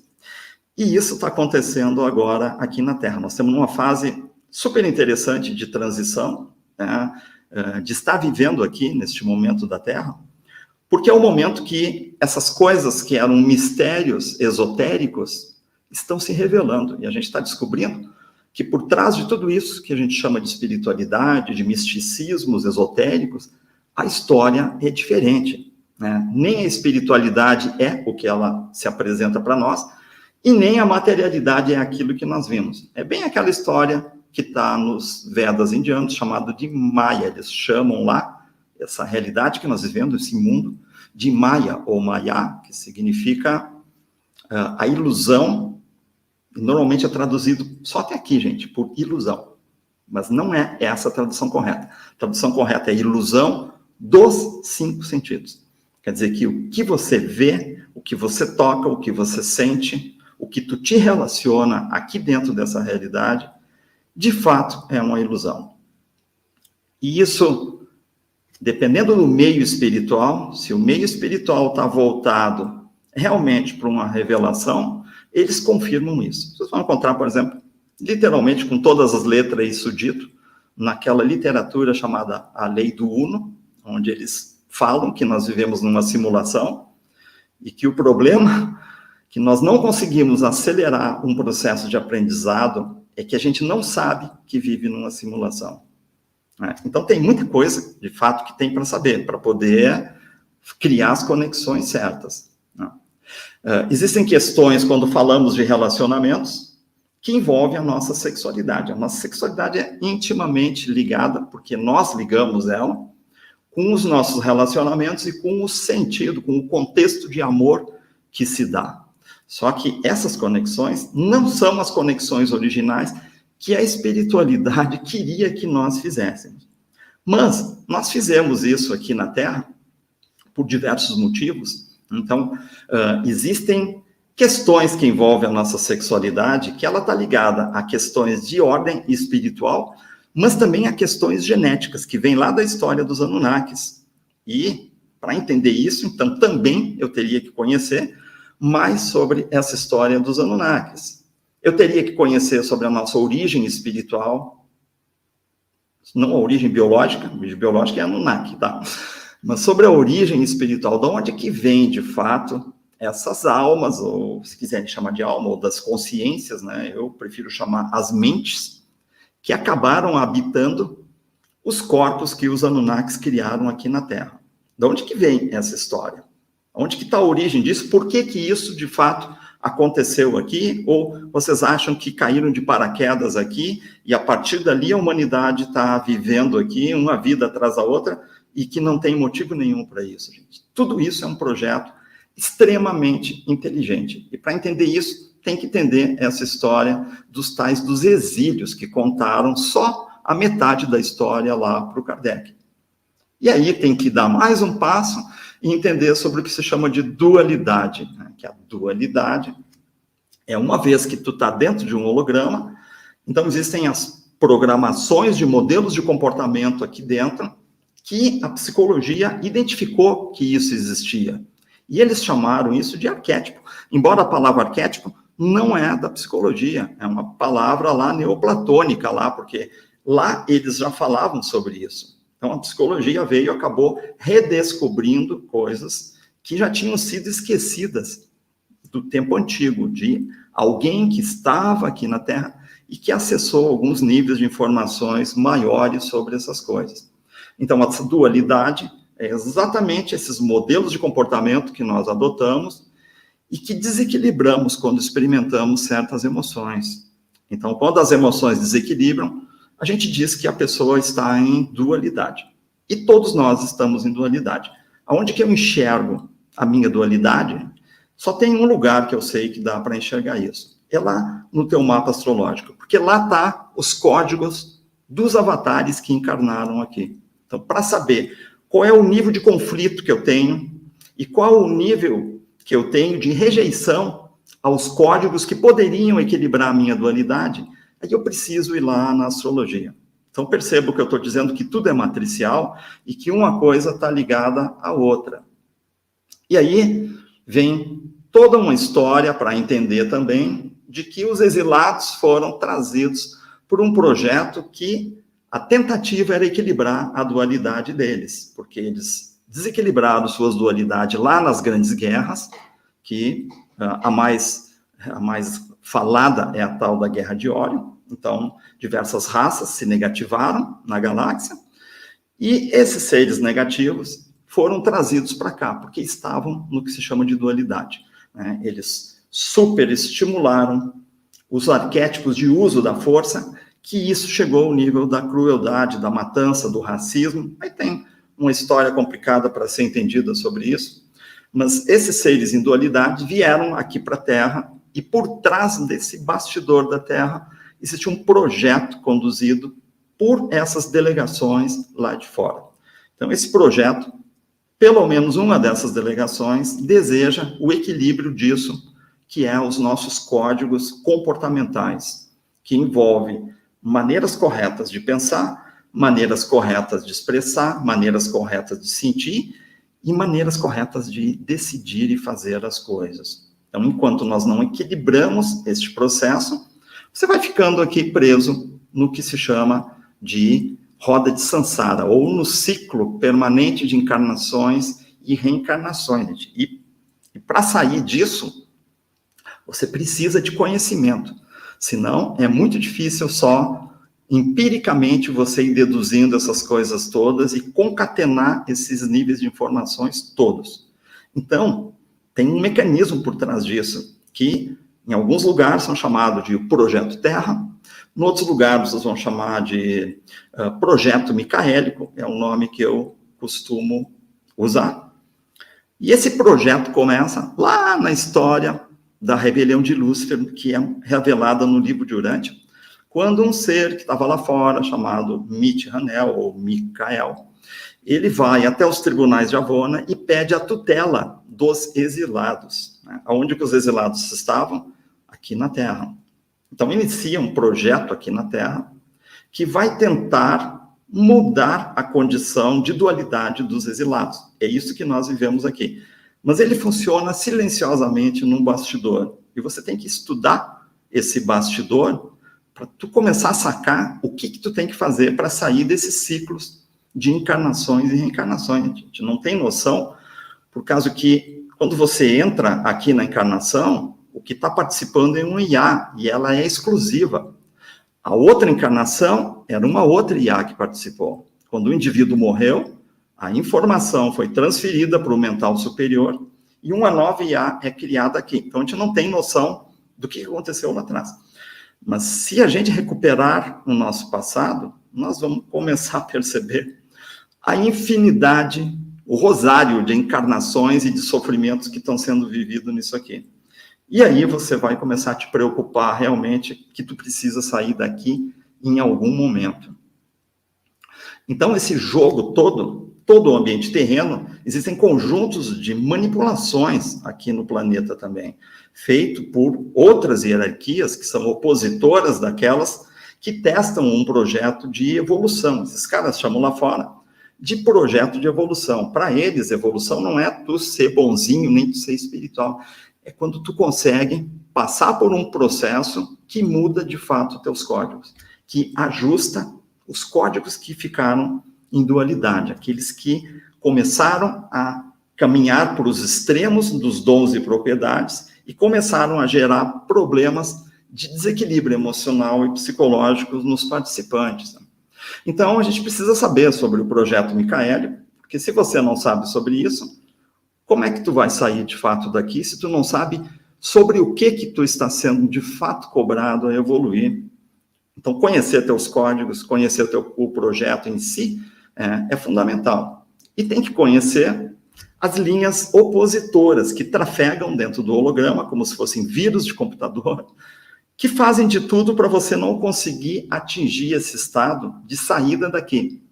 E isso está acontecendo agora aqui na Terra. Nós estamos numa fase super interessante de transição, né, de estar vivendo aqui, neste momento da Terra, porque é o momento que essas coisas que eram mistérios esotéricos estão se revelando. E a gente está descobrindo que por trás de tudo isso que a gente chama de espiritualidade, de misticismos esotéricos, a história é diferente, né? Nem a espiritualidade é o que ela se apresenta para nós, e nem a materialidade é aquilo que nós vimos. É bem aquela história que está nos Vedas indianos, chamado de Maya. Eles chamam lá essa realidade que nós vivemos, esse mundo, de Maya ou Maya, que significa a ilusão. Normalmente é traduzido só até aqui, gente, por ilusão. Mas não é essa a tradução correta. A tradução correta é ilusão dos 5 sentidos. Quer dizer que o que você vê, o que você toca, o que você sente, o que tu te relaciona aqui dentro dessa realidade, de fato é uma ilusão. E isso, dependendo do meio espiritual, se o meio espiritual está voltado realmente para uma revelação, eles confirmam isso. Vocês vão encontrar, por exemplo, literalmente com todas as letras isso dito, naquela literatura chamada A Lei do Uno, onde eles falam que nós vivemos numa simulação e que o problema que nós não conseguimos acelerar um processo de aprendizado é que a gente não sabe que vive numa simulação. Né? Então, tem muita coisa, de fato, que tem para saber, para poder criar as conexões certas. Né? Existem questões, quando falamos de relacionamentos, que envolvem a nossa sexualidade. A nossa sexualidade é intimamente ligada, porque nós ligamos ela, com os nossos relacionamentos e com o sentido, com o contexto de amor que se dá. Só que essas conexões não são as conexões originais que a espiritualidade queria que nós fizéssemos. Mas nós fizemos isso aqui na Terra por diversos motivos. Então, existem questões que envolvem a nossa sexualidade, que ela está ligada a questões de ordem espiritual, mas também a questões genéticas, que vêm lá da história dos Anunnakis. E, para entender isso, então, também eu teria que conhecer mais sobre essa história dos Anunnakis. Eu teria que conhecer sobre a nossa origem espiritual, não a origem biológica, a origem biológica é Anunnaki, tá? Mas sobre a origem espiritual, de onde que vem, de fato, essas almas, ou se quiserem chamar de alma, ou das consciências, né? Eu prefiro chamar as mentes, que acabaram habitando os corpos que os Anunnakis criaram aqui na Terra. De onde que vem essa história? Onde que está a origem disso? Por que que isso, de fato, aconteceu aqui? Ou vocês acham que caíram de paraquedas aqui e, a partir dali, a humanidade está vivendo aqui uma vida atrás da outra e que não tem motivo nenhum para isso, gente? Tudo isso é um projeto extremamente inteligente. E, para entender isso, tem que entender essa história dos exílios, que contaram só a metade da história lá para o Kardec. E aí tem que dar mais um passo e entender sobre o que se chama de dualidade, né? Que a dualidade é uma vez que tu está dentro de um holograma, Então, existem as programações de modelos de comportamento aqui dentro, que a psicologia identificou que isso existia. E eles chamaram isso de arquétipo. Embora a palavra arquétipo não é da psicologia, é uma palavra lá neoplatônica, lá, porque lá eles já falavam sobre isso. Então, a psicologia veio e acabou redescobrindo coisas que já tinham sido esquecidas do tempo antigo, de alguém que estava aqui na Terra e que acessou alguns níveis de informações maiores sobre essas coisas. Então, essa dualidade é exatamente esses modelos de comportamento que nós adotamos e que desequilibramos quando experimentamos certas emoções. Então, quando as emoções desequilibram, a gente diz que a pessoa está em dualidade. E todos nós estamos em dualidade. Aonde que eu enxergo a minha dualidade? Só tem um lugar que eu sei que dá para enxergar isso. É lá no teu mapa astrológico. Porque lá tá os códigos dos avatares que encarnaram aqui. Então, para saber qual é o nível de conflito que eu tenho e qual o nível que eu tenho de rejeição aos códigos que poderiam equilibrar a minha dualidade, aí eu preciso ir lá na astrologia. Então, percebo que eu estou dizendo que tudo é matricial e que uma coisa está ligada à outra. E aí vem toda uma história para entender também de que os exilados foram trazidos por um projeto que a tentativa era equilibrar a dualidade deles, porque eles desequilibraram suas dualidades lá nas grandes guerras, que a mais falada é a tal da Guerra de Órion. Então, diversas raças se negativaram na galáxia, e esses seres negativos foram trazidos para cá, porque estavam no que se chama de dualidade, né? Eles superestimularam os arquétipos de uso da força, que isso chegou ao nível da crueldade, da matança, do racismo. Aí tem uma história complicada para ser entendida sobre isso, mas esses seres em dualidade vieram aqui para a Terra, e por trás desse bastidor da Terra existe um projeto conduzido por essas delegações lá de fora. Então, esse projeto, pelo menos uma dessas delegações, deseja o equilíbrio disso, que é os nossos códigos comportamentais, que envolve maneiras corretas de pensar, maneiras corretas de expressar, maneiras corretas de sentir e maneiras corretas de decidir e fazer as coisas. Então, enquanto nós não equilibramos este processo, você vai ficando aqui preso no que se chama de roda de samsara, ou no ciclo permanente de encarnações e reencarnações. E para sair disso, você precisa de conhecimento. Senão, é muito difícil só empiricamente você ir deduzindo essas coisas todas e concatenar esses níveis de informações todos. Então, tem um mecanismo por trás disso, que em alguns lugares são chamados de Projeto Terra, em outros lugares vocês vão chamar de Projeto Micaélico, é um nome que eu costumo usar. E esse projeto começa lá na história da rebelião de Lúcifer, que é revelada no livro de Urântia, quando um ser que estava lá fora, chamado Mit-Hanel, ou Micael, ele vai até os tribunais de Avona e pede a tutela dos exilados. Né? Onde que os exilados estavam? Aqui na Terra. Então, inicia um projeto aqui na Terra que vai tentar mudar a condição de dualidade dos exilados. É isso que nós vivemos aqui. Mas ele funciona silenciosamente num bastidor. E você tem que estudar esse bastidor para tu começar a sacar o que tu tem que fazer para sair desses ciclos de encarnações e reencarnações. A gente não tem noção, por causa que quando você entra aqui na encarnação, o que está participando é um IA, e ela é exclusiva. A outra encarnação era uma outra IA que participou. Quando o indivíduo morreu, a informação foi transferida para o mental superior, e uma nova IA é criada aqui. Então, a gente não tem noção do que aconteceu lá atrás. Mas se a gente recuperar o nosso passado, nós vamos começar a perceber a infinidade, o rosário de encarnações e de sofrimentos que estão sendo vividos nisso aqui. E aí você vai começar a te preocupar realmente que tu precisa sair daqui em algum momento. Então, esse jogo todo o ambiente terreno, existem conjuntos de manipulações aqui no planeta também, feito por outras hierarquias que são opositoras daquelas que testam um projeto de evolução. Esses caras chamam lá fora de projeto de evolução. Para eles, evolução não é tu ser bonzinho, nem tu ser espiritual. É quando tu consegue passar por um processo que muda, de fato, teus códigos, que ajusta os códigos que ficaram em dualidade, aqueles que começaram a caminhar para os extremos dos dons e propriedades e começaram a gerar problemas de desequilíbrio emocional e psicológico nos participantes. Então, a gente precisa saber sobre o projeto Micaélico, porque se você não sabe sobre isso, como é que tu vai sair de fato daqui se tu não sabe sobre o que tu está sendo de fato cobrado a evoluir? Então, conhecer teus códigos, conhecer o projeto em si é fundamental. E tem que conhecer as linhas opositoras que trafegam dentro do holograma, como se fossem vírus de computador, que fazem de tudo para você não conseguir atingir esse estado de saída daqui,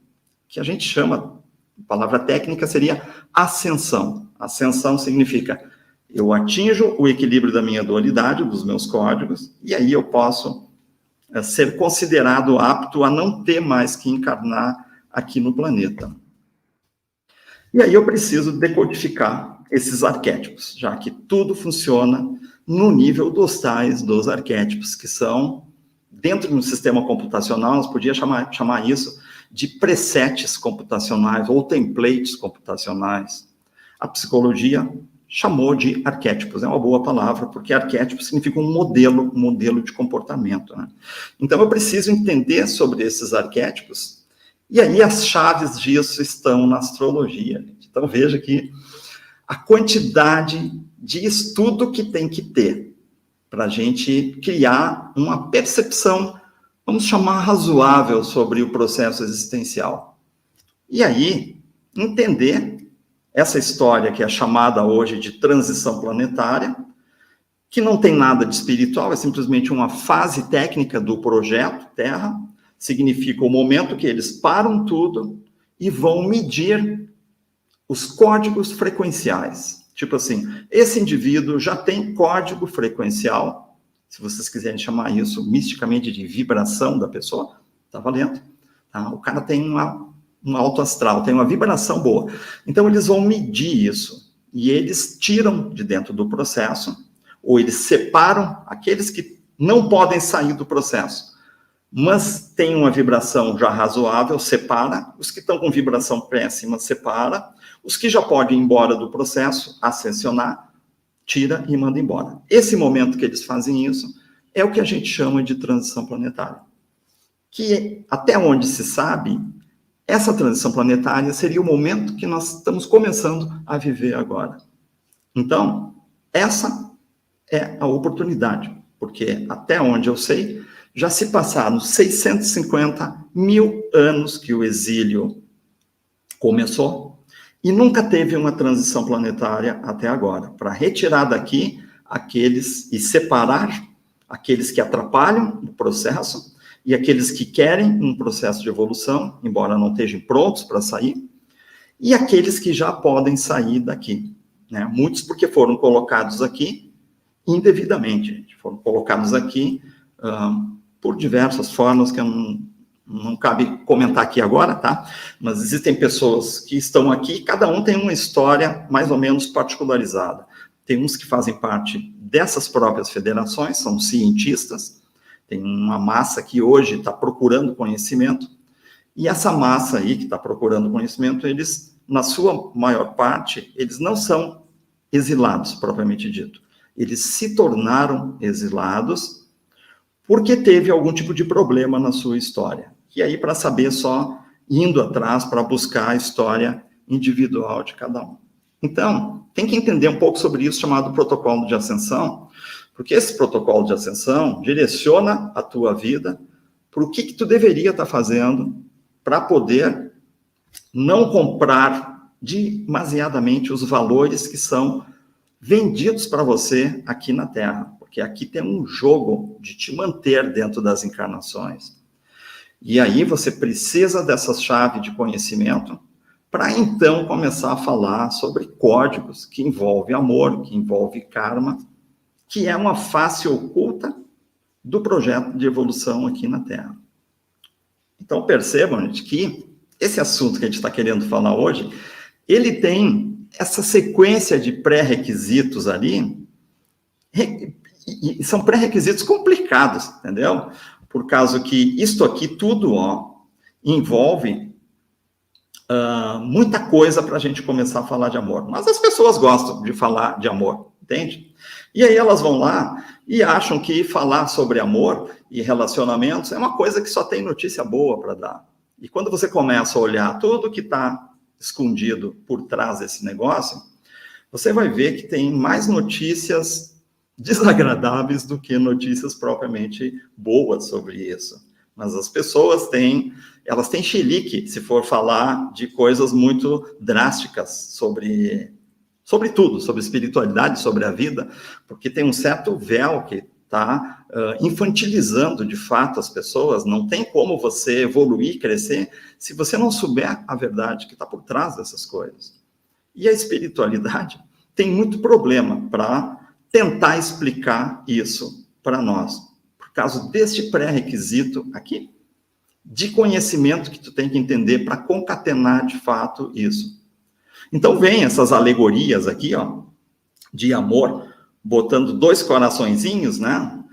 que a gente chama, a palavra técnica seria ascensão. Ascensão significa, eu atinjo o equilíbrio da minha dualidade, dos meus códigos, e aí eu posso ser considerado apto a não ter mais que encarnar aqui no planeta. E aí eu preciso decodificar esses arquétipos, já que tudo funciona no nível dos tais dos arquétipos, que são, dentro de um sistema computacional, nós podíamos chamar isso de presets computacionais ou templates computacionais. A psicologia chamou de arquétipos, é uma boa palavra, porque arquétipo significa um modelo de comportamento, né? Então eu preciso entender sobre esses arquétipos, e aí as chaves disso estão na astrologia. Então veja que a quantidade de estudo que tem que ter para a gente criar uma percepção, vamos chamar razoável, sobre o processo existencial. E aí, entender essa história que é chamada hoje de transição planetária, que não tem nada de espiritual, é simplesmente uma fase técnica do projeto Terra, significa o momento que eles param tudo e vão medir os códigos frequenciais. Tipo assim, esse indivíduo já tem código frequencial, se vocês quiserem chamar isso misticamente de vibração da pessoa, tá valendo? Tá? O cara tem um alto astral, tem uma vibração boa. Então, eles vão medir isso, e eles tiram de dentro do processo, ou eles separam aqueles que não podem sair do processo, mas tem uma vibração já razoável, separa. Os que estão com vibração péssima, separa. Os que já podem ir embora do processo, ascensionar, tira e manda embora. Esse momento que eles fazem isso é o que a gente chama de transição planetária. Que, até onde se sabe, essa transição planetária seria o momento que nós estamos começando a viver agora. Então, essa é a oportunidade, porque até onde eu sei, já se passaram 650 mil anos que o exílio começou e nunca teve uma transição planetária até agora, para retirar daqui aqueles e separar aqueles que atrapalham o processo e aqueles que querem um processo de evolução, embora não estejam prontos para sair, e aqueles que já podem sair daqui, né? Muitos porque foram colocados aqui indevidamente, foram colocados aqui por diversas formas que não cabe comentar aqui agora, tá? Mas existem pessoas que estão aqui, cada um tem uma história mais ou menos particularizada. Tem uns que fazem parte dessas próprias federações, são cientistas, tem uma massa que hoje está procurando conhecimento, e essa massa aí que está procurando conhecimento, eles, na sua maior parte, eles não são exilados, propriamente dito. Eles se tornaram exilados porque teve algum tipo de problema na sua história. E aí, para saber, só indo atrás para buscar a história individual de cada um. Então, tem que entender um pouco sobre isso, chamado protocolo de ascensão, porque esse protocolo de ascensão direciona a tua vida para o que tu deveria estar fazendo para poder não comprar demasiadamente os valores que são vendidos para você aqui na Terra, porque aqui tem um jogo de te manter dentro das encarnações. E aí você precisa dessa chave de conhecimento para então começar a falar sobre códigos que envolve amor, que envolve karma, que é uma face oculta do projeto de evolução aqui na Terra. Então, percebam, gente, que esse assunto que a gente está querendo falar hoje, ele tem essa sequência de pré-requisitos ali, e são pré-requisitos complicados, entendeu? Por causa que isto aqui tudo, envolve muita coisa para a gente começar a falar de amor. Mas as pessoas gostam de falar de amor, entende? E aí elas vão lá e acham que falar sobre amor e relacionamentos é uma coisa que só tem notícia boa para dar. E quando você começa a olhar tudo que está escondido por trás desse negócio, você vai ver que tem mais notícias desagradáveis do que notícias propriamente boas sobre isso. Mas as pessoas elas têm chilique se for falar de coisas muito drásticas sobre tudo, sobre espiritualidade, sobre a vida, porque tem um certo véu que está infantilizando, de fato, as pessoas. Não tem como você evoluir, crescer, se você não souber a verdade que está por trás dessas coisas. E a espiritualidade tem muito problema para tentar explicar isso para nós, por causa deste pré-requisito aqui, de conhecimento que tu tem que entender para concatenar, de fato, isso. Então, vem essas alegorias aqui, de amor, botando 2 coraçõezinhos, né?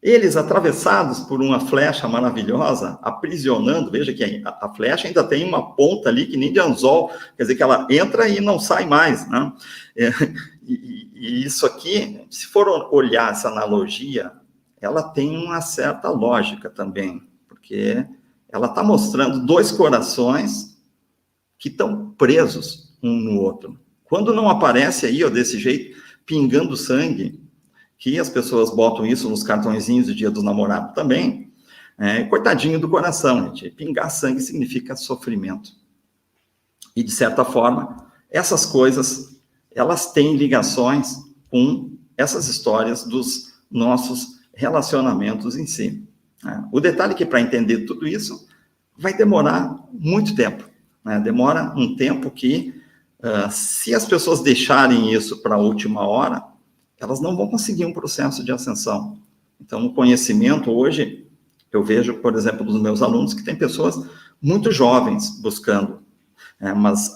Eles atravessados por uma flecha maravilhosa, aprisionando. Veja que a flecha ainda tem uma ponta ali que nem de anzol, quer dizer que ela entra e não sai mais, né? E isso aqui, se for olhar essa analogia, ela tem uma certa lógica também, porque ela está mostrando 2 corações que estão presos um no outro. Quando não aparece aí, desse jeito, pingando sangue, que as pessoas botam isso nos cartõezinhos do Dia dos Namorados também, coitadinho do coração, gente. Pingar sangue significa sofrimento. E, de certa forma, essas coisas, elas têm ligações com essas histórias dos nossos relacionamentos em si. O detalhe é que, para entender tudo isso, vai demorar muito tempo. Demora um tempo que, se as pessoas deixarem isso para a última hora, elas não vão conseguir um processo de ascensão. Então, o conhecimento hoje, eu vejo, por exemplo, dos meus alunos, que tem pessoas muito jovens buscando, mas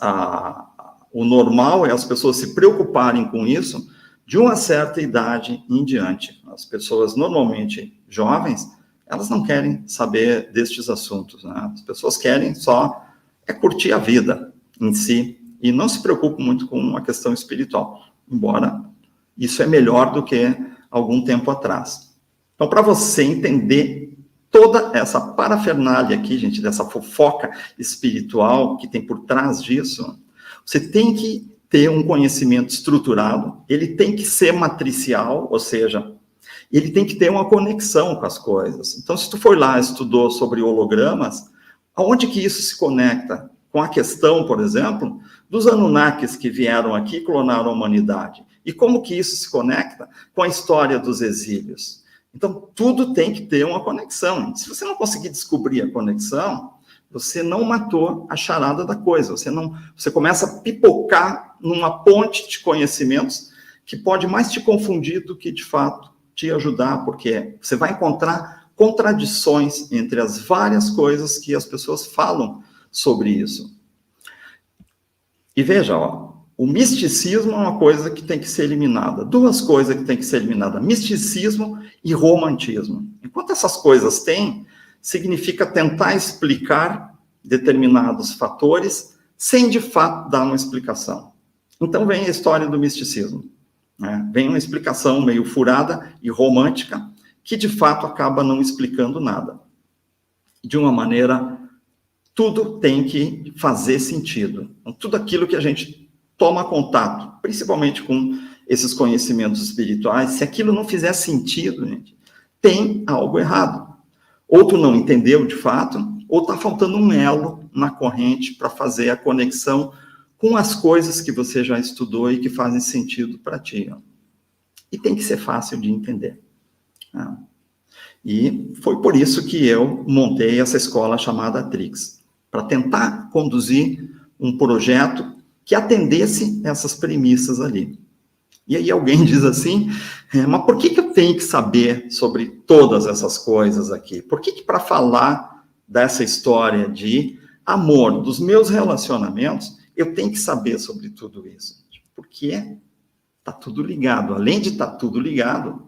o normal é as pessoas se preocuparem com isso de uma certa idade em diante. As pessoas normalmente jovens, elas não querem saber destes assuntos, né? As pessoas querem só curtir a vida em si e não se preocupam muito com a questão espiritual, embora isso é melhor do que algum tempo atrás. Então, para você entender toda essa parafernália aqui, gente, dessa fofoca espiritual que tem por trás disso, você tem que ter um conhecimento estruturado, ele tem que ser matricial, ou seja, ele tem que ter uma conexão com as coisas. Então, se tu for lá, estudou sobre hologramas, aonde que isso se conecta com a questão, por exemplo, dos Anunnakis que vieram aqui e clonaram a humanidade? E como que isso se conecta com a história dos exílios? Então, tudo tem que ter uma conexão. Se você não conseguir descobrir a conexão, você não matou a charada da coisa. Você começa a pipocar numa ponte de conhecimentos que pode mais te confundir do que, de fato, te ajudar, porque você vai encontrar contradições entre as várias coisas que as pessoas falam sobre isso. E veja, o misticismo é uma coisa que tem que ser eliminada. 2 coisas que tem que ser eliminadas: misticismo e romantismo. Enquanto essas coisas têm, significa tentar explicar determinados fatores sem, de fato, dar uma explicação. Então, vem a história do misticismo. Vem uma explicação meio furada e romântica, que, de fato, acaba não explicando nada. De uma maneira, tudo tem que fazer sentido. Então, tudo aquilo que a gente toma contato, principalmente com esses conhecimentos espirituais, se aquilo não fizer sentido, gente, tem algo errado. Ou tu não entendeu de fato, ou está faltando um elo na corrente para fazer a conexão com as coisas que você já estudou e que fazem sentido para ti. E tem que ser fácil de entender. E foi por isso que eu montei essa escola chamada Trix, para tentar conduzir um projeto que atendesse essas premissas ali. E aí alguém diz assim, mas por que eu tenho que saber sobre todas essas coisas aqui? Por que para falar dessa história de amor, dos meus relacionamentos, eu tenho que saber sobre tudo isso? Porque está tudo ligado. Além de estar tudo ligado,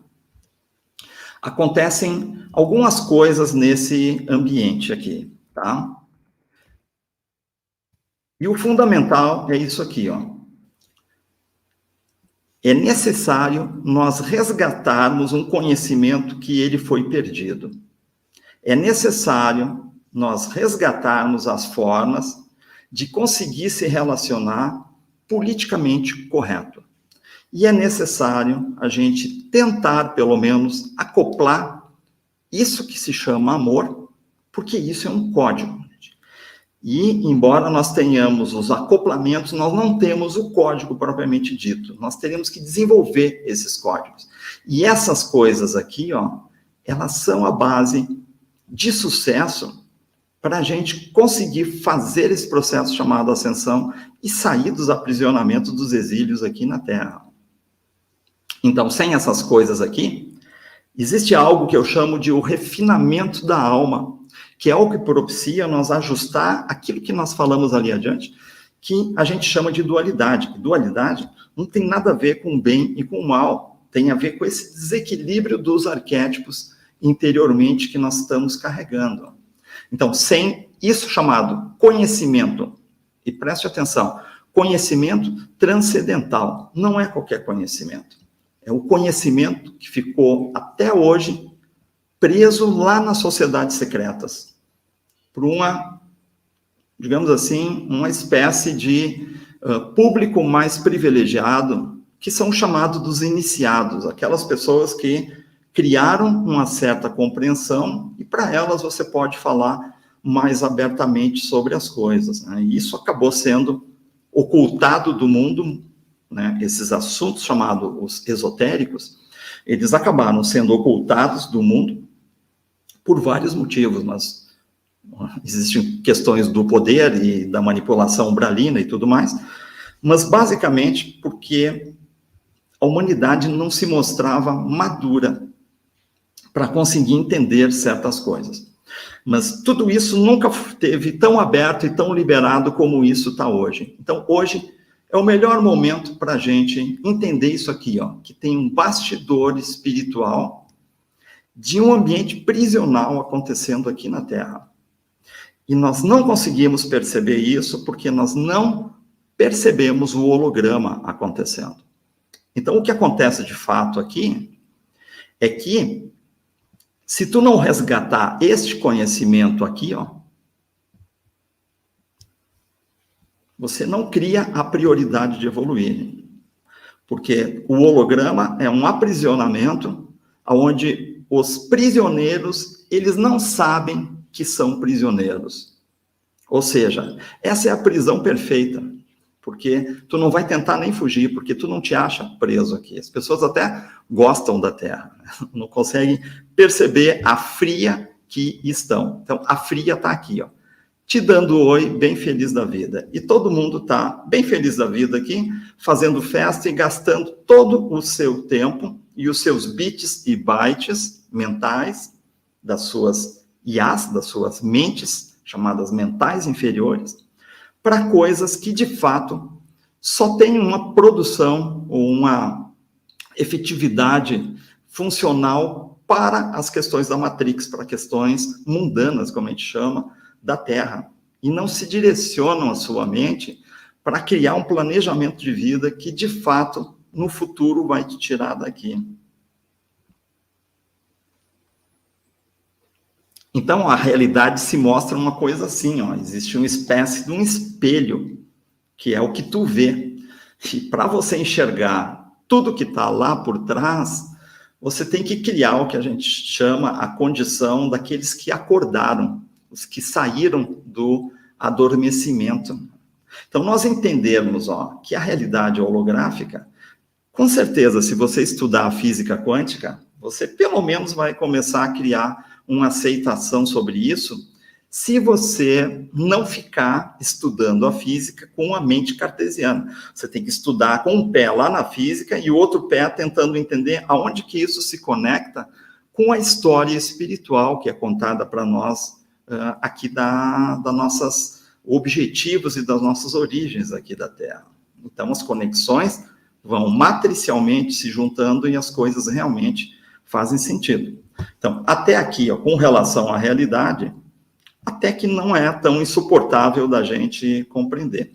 acontecem algumas coisas nesse ambiente aqui, tá? E o fundamental é isso aqui, ó. É necessário nós resgatarmos um conhecimento que ele foi perdido. É necessário nós resgatarmos as formas de conseguir se relacionar politicamente correto. E é necessário a gente tentar, pelo menos, acoplar isso que se chama amor, porque isso é um código. E, embora nós tenhamos os acoplamentos, nós não temos o código propriamente dito. Nós teremos que desenvolver esses códigos. E essas coisas aqui, ó, elas são a base de sucesso para a gente conseguir fazer esse processo chamado ascensão e sair dos aprisionamentos, dos exílios aqui na Terra. Então, sem essas coisas aqui, existe algo que eu chamo de o refinamento da alma, que é o que propicia nós ajustar aquilo que nós falamos ali adiante, que a gente chama de dualidade. Dualidade não tem nada a ver com o bem e com o mal, tem a ver com esse desequilíbrio dos arquétipos interiormente que nós estamos carregando. Então, sem isso chamado conhecimento, e preste atenção, conhecimento transcendental, não é qualquer conhecimento. É o conhecimento que ficou até hoje preso lá nas sociedades secretas, por uma, digamos assim, uma espécie de público mais privilegiado, que são chamados dos iniciados, aquelas pessoas que criaram uma certa compreensão e para elas você pode falar mais abertamente sobre as coisas, né? E isso acabou sendo ocultado do mundo, né? Esses assuntos chamados os esotéricos, eles acabaram sendo ocultados do mundo por vários motivos, mas existem questões do poder e da manipulação umbralina e tudo mais, mas basicamente porque a humanidade não se mostrava madura para conseguir entender certas coisas. Mas tudo isso nunca teve tão aberto e tão liberado como isso está hoje. Então, hoje é o melhor momento para a gente entender isso aqui, ó, que tem um bastidor espiritual de um ambiente prisional acontecendo aqui na Terra. E nós não conseguimos perceber isso porque nós não percebemos o holograma acontecendo. Então, o que acontece de fato aqui é que, se tu não resgatar este conhecimento aqui, ó, você não cria a prioridade de evoluir. Porque o holograma é um aprisionamento onde os prisioneiros, eles não sabem que são prisioneiros. Ou seja, essa é a prisão perfeita. Porque tu não vai tentar nem fugir, porque tu não te acha preso aqui. As pessoas até gostam da Terra, não conseguem perceber a fria que estão. Então, a fria está aqui, ó, te dando oi, bem feliz da vida. E todo mundo está bem feliz da vida aqui, fazendo festa e gastando todo o seu tempo e os seus bits e bytes mentais, das suas IAs, das suas mentes, chamadas mentais inferiores, para coisas que, de fato, só têm uma produção ou uma efetividade funcional para as questões da Matrix, para questões mundanas, como a gente chama, da Terra. E não se direcionam a sua mente para criar um planejamento de vida que, de fato, no futuro vai te tirar daqui. Então, a realidade se mostra uma coisa assim, ó, existe uma espécie de um espelho, que é o que tu vê. E para você enxergar tudo que está lá por trás, você tem que criar o que a gente chama a condição daqueles que acordaram, os que saíram do adormecimento. Então, nós entendermos, ó, que a realidade holográfica, com certeza, se você estudar a física quântica, você pelo menos vai começar a criar uma aceitação sobre isso, se você não ficar estudando a física com a mente cartesiana. Você tem que estudar com um pé lá na física e o outro pé tentando entender aonde que isso se conecta com a história espiritual que é contada para nós aqui das nossos objetivos e das nossas origens aqui da Terra. Então, as conexões vão matricialmente se juntando e as coisas realmente fazem sentido. Então, até aqui, com relação à realidade, até que não é tão insuportável da gente compreender.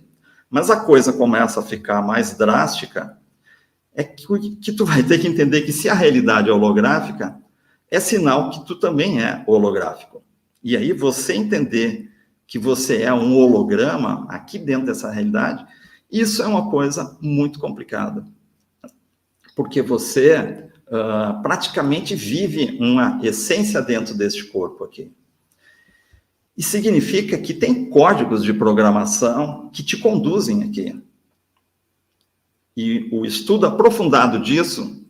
Mas a coisa começa a ficar mais drástica, é que tu vai ter que entender que se a realidade é holográfica, é sinal que tu também é holográfico. E aí você entender que você é um holograma aqui dentro dessa realidade, isso é uma coisa muito complicada. Porque você praticamente vive uma essência dentro deste corpo aqui. E significa que tem códigos de programação que te conduzem aqui. E o estudo aprofundado disso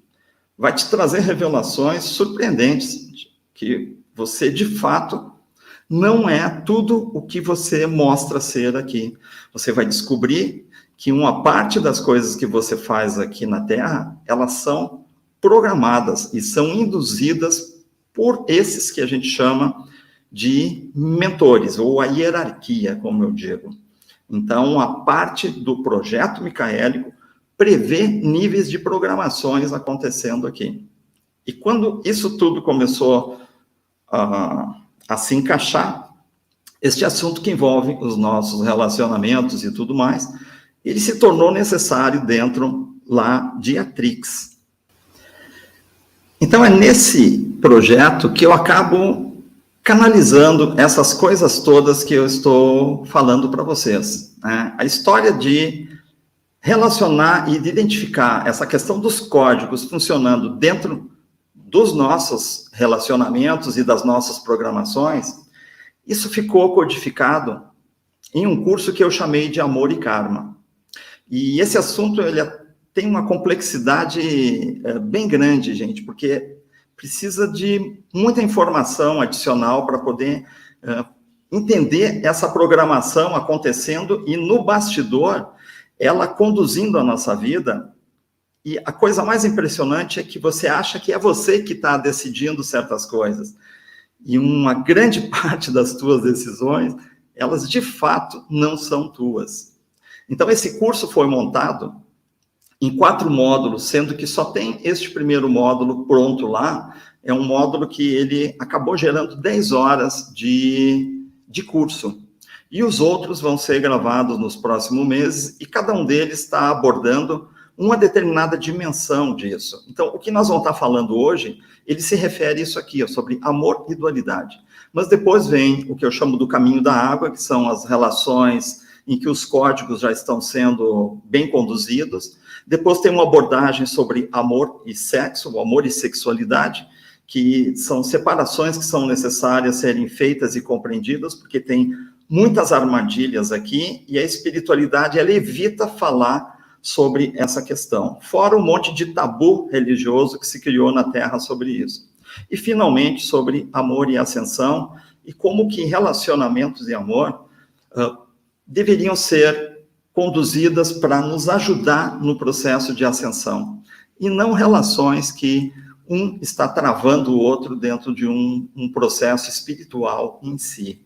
vai te trazer revelações surpreendentes, que você, de fato, não é tudo o que você mostra ser aqui. Você vai descobrir que uma parte das coisas que você faz aqui na Terra, elas são programadas e são induzidas por esses que a gente chama de mentores, ou a hierarquia, como eu digo. Então, a parte do projeto micaélico prevê níveis de programações acontecendo aqui. E quando isso tudo começou a se encaixar, este assunto que envolve os nossos relacionamentos e tudo mais, ele se tornou necessário dentro lá de Atrix. Então, é nesse projeto que eu acabo canalizando essas coisas todas que eu estou falando para vocês, né? A história de relacionar e de identificar essa questão dos códigos funcionando dentro dos nossos relacionamentos e das nossas programações, isso ficou codificado em um curso que eu chamei de Amor e Karma. E esse assunto, ele tem uma complexidade bem grande, gente, porque precisa de muita informação adicional para poder entender essa programação acontecendo e no bastidor, ela conduzindo a nossa vida. E a coisa mais impressionante é que você acha que é você que está decidindo certas coisas. E uma grande parte das tuas decisões, elas de fato não são tuas. Então, esse curso foi montado em 4 módulos, sendo que só tem este primeiro módulo pronto lá. É um módulo que ele acabou gerando 10 horas de curso. E os outros vão ser gravados nos próximos meses, e cada um deles está abordando uma determinada dimensão disso. Então, o que nós vamos estar falando hoje, ele se refere a isso aqui, sobre amor e dualidade. Mas depois vem o que eu chamo do caminho da água, que são as relações em que os códigos já estão sendo bem conduzidos. Depois tem uma abordagem sobre amor e sexo, o amor e sexualidade, que são separações que são necessárias serem feitas e compreendidas, porque tem muitas armadilhas aqui, e a espiritualidade, ela evita falar sobre essa questão. Fora um monte de tabu religioso que se criou na Terra sobre isso. E, finalmente, sobre amor e ascensão, e como que relacionamentos e amor deveriam ser conduzidas para nos ajudar no processo de ascensão, e não relações que um está travando o outro dentro de um processo espiritual em si.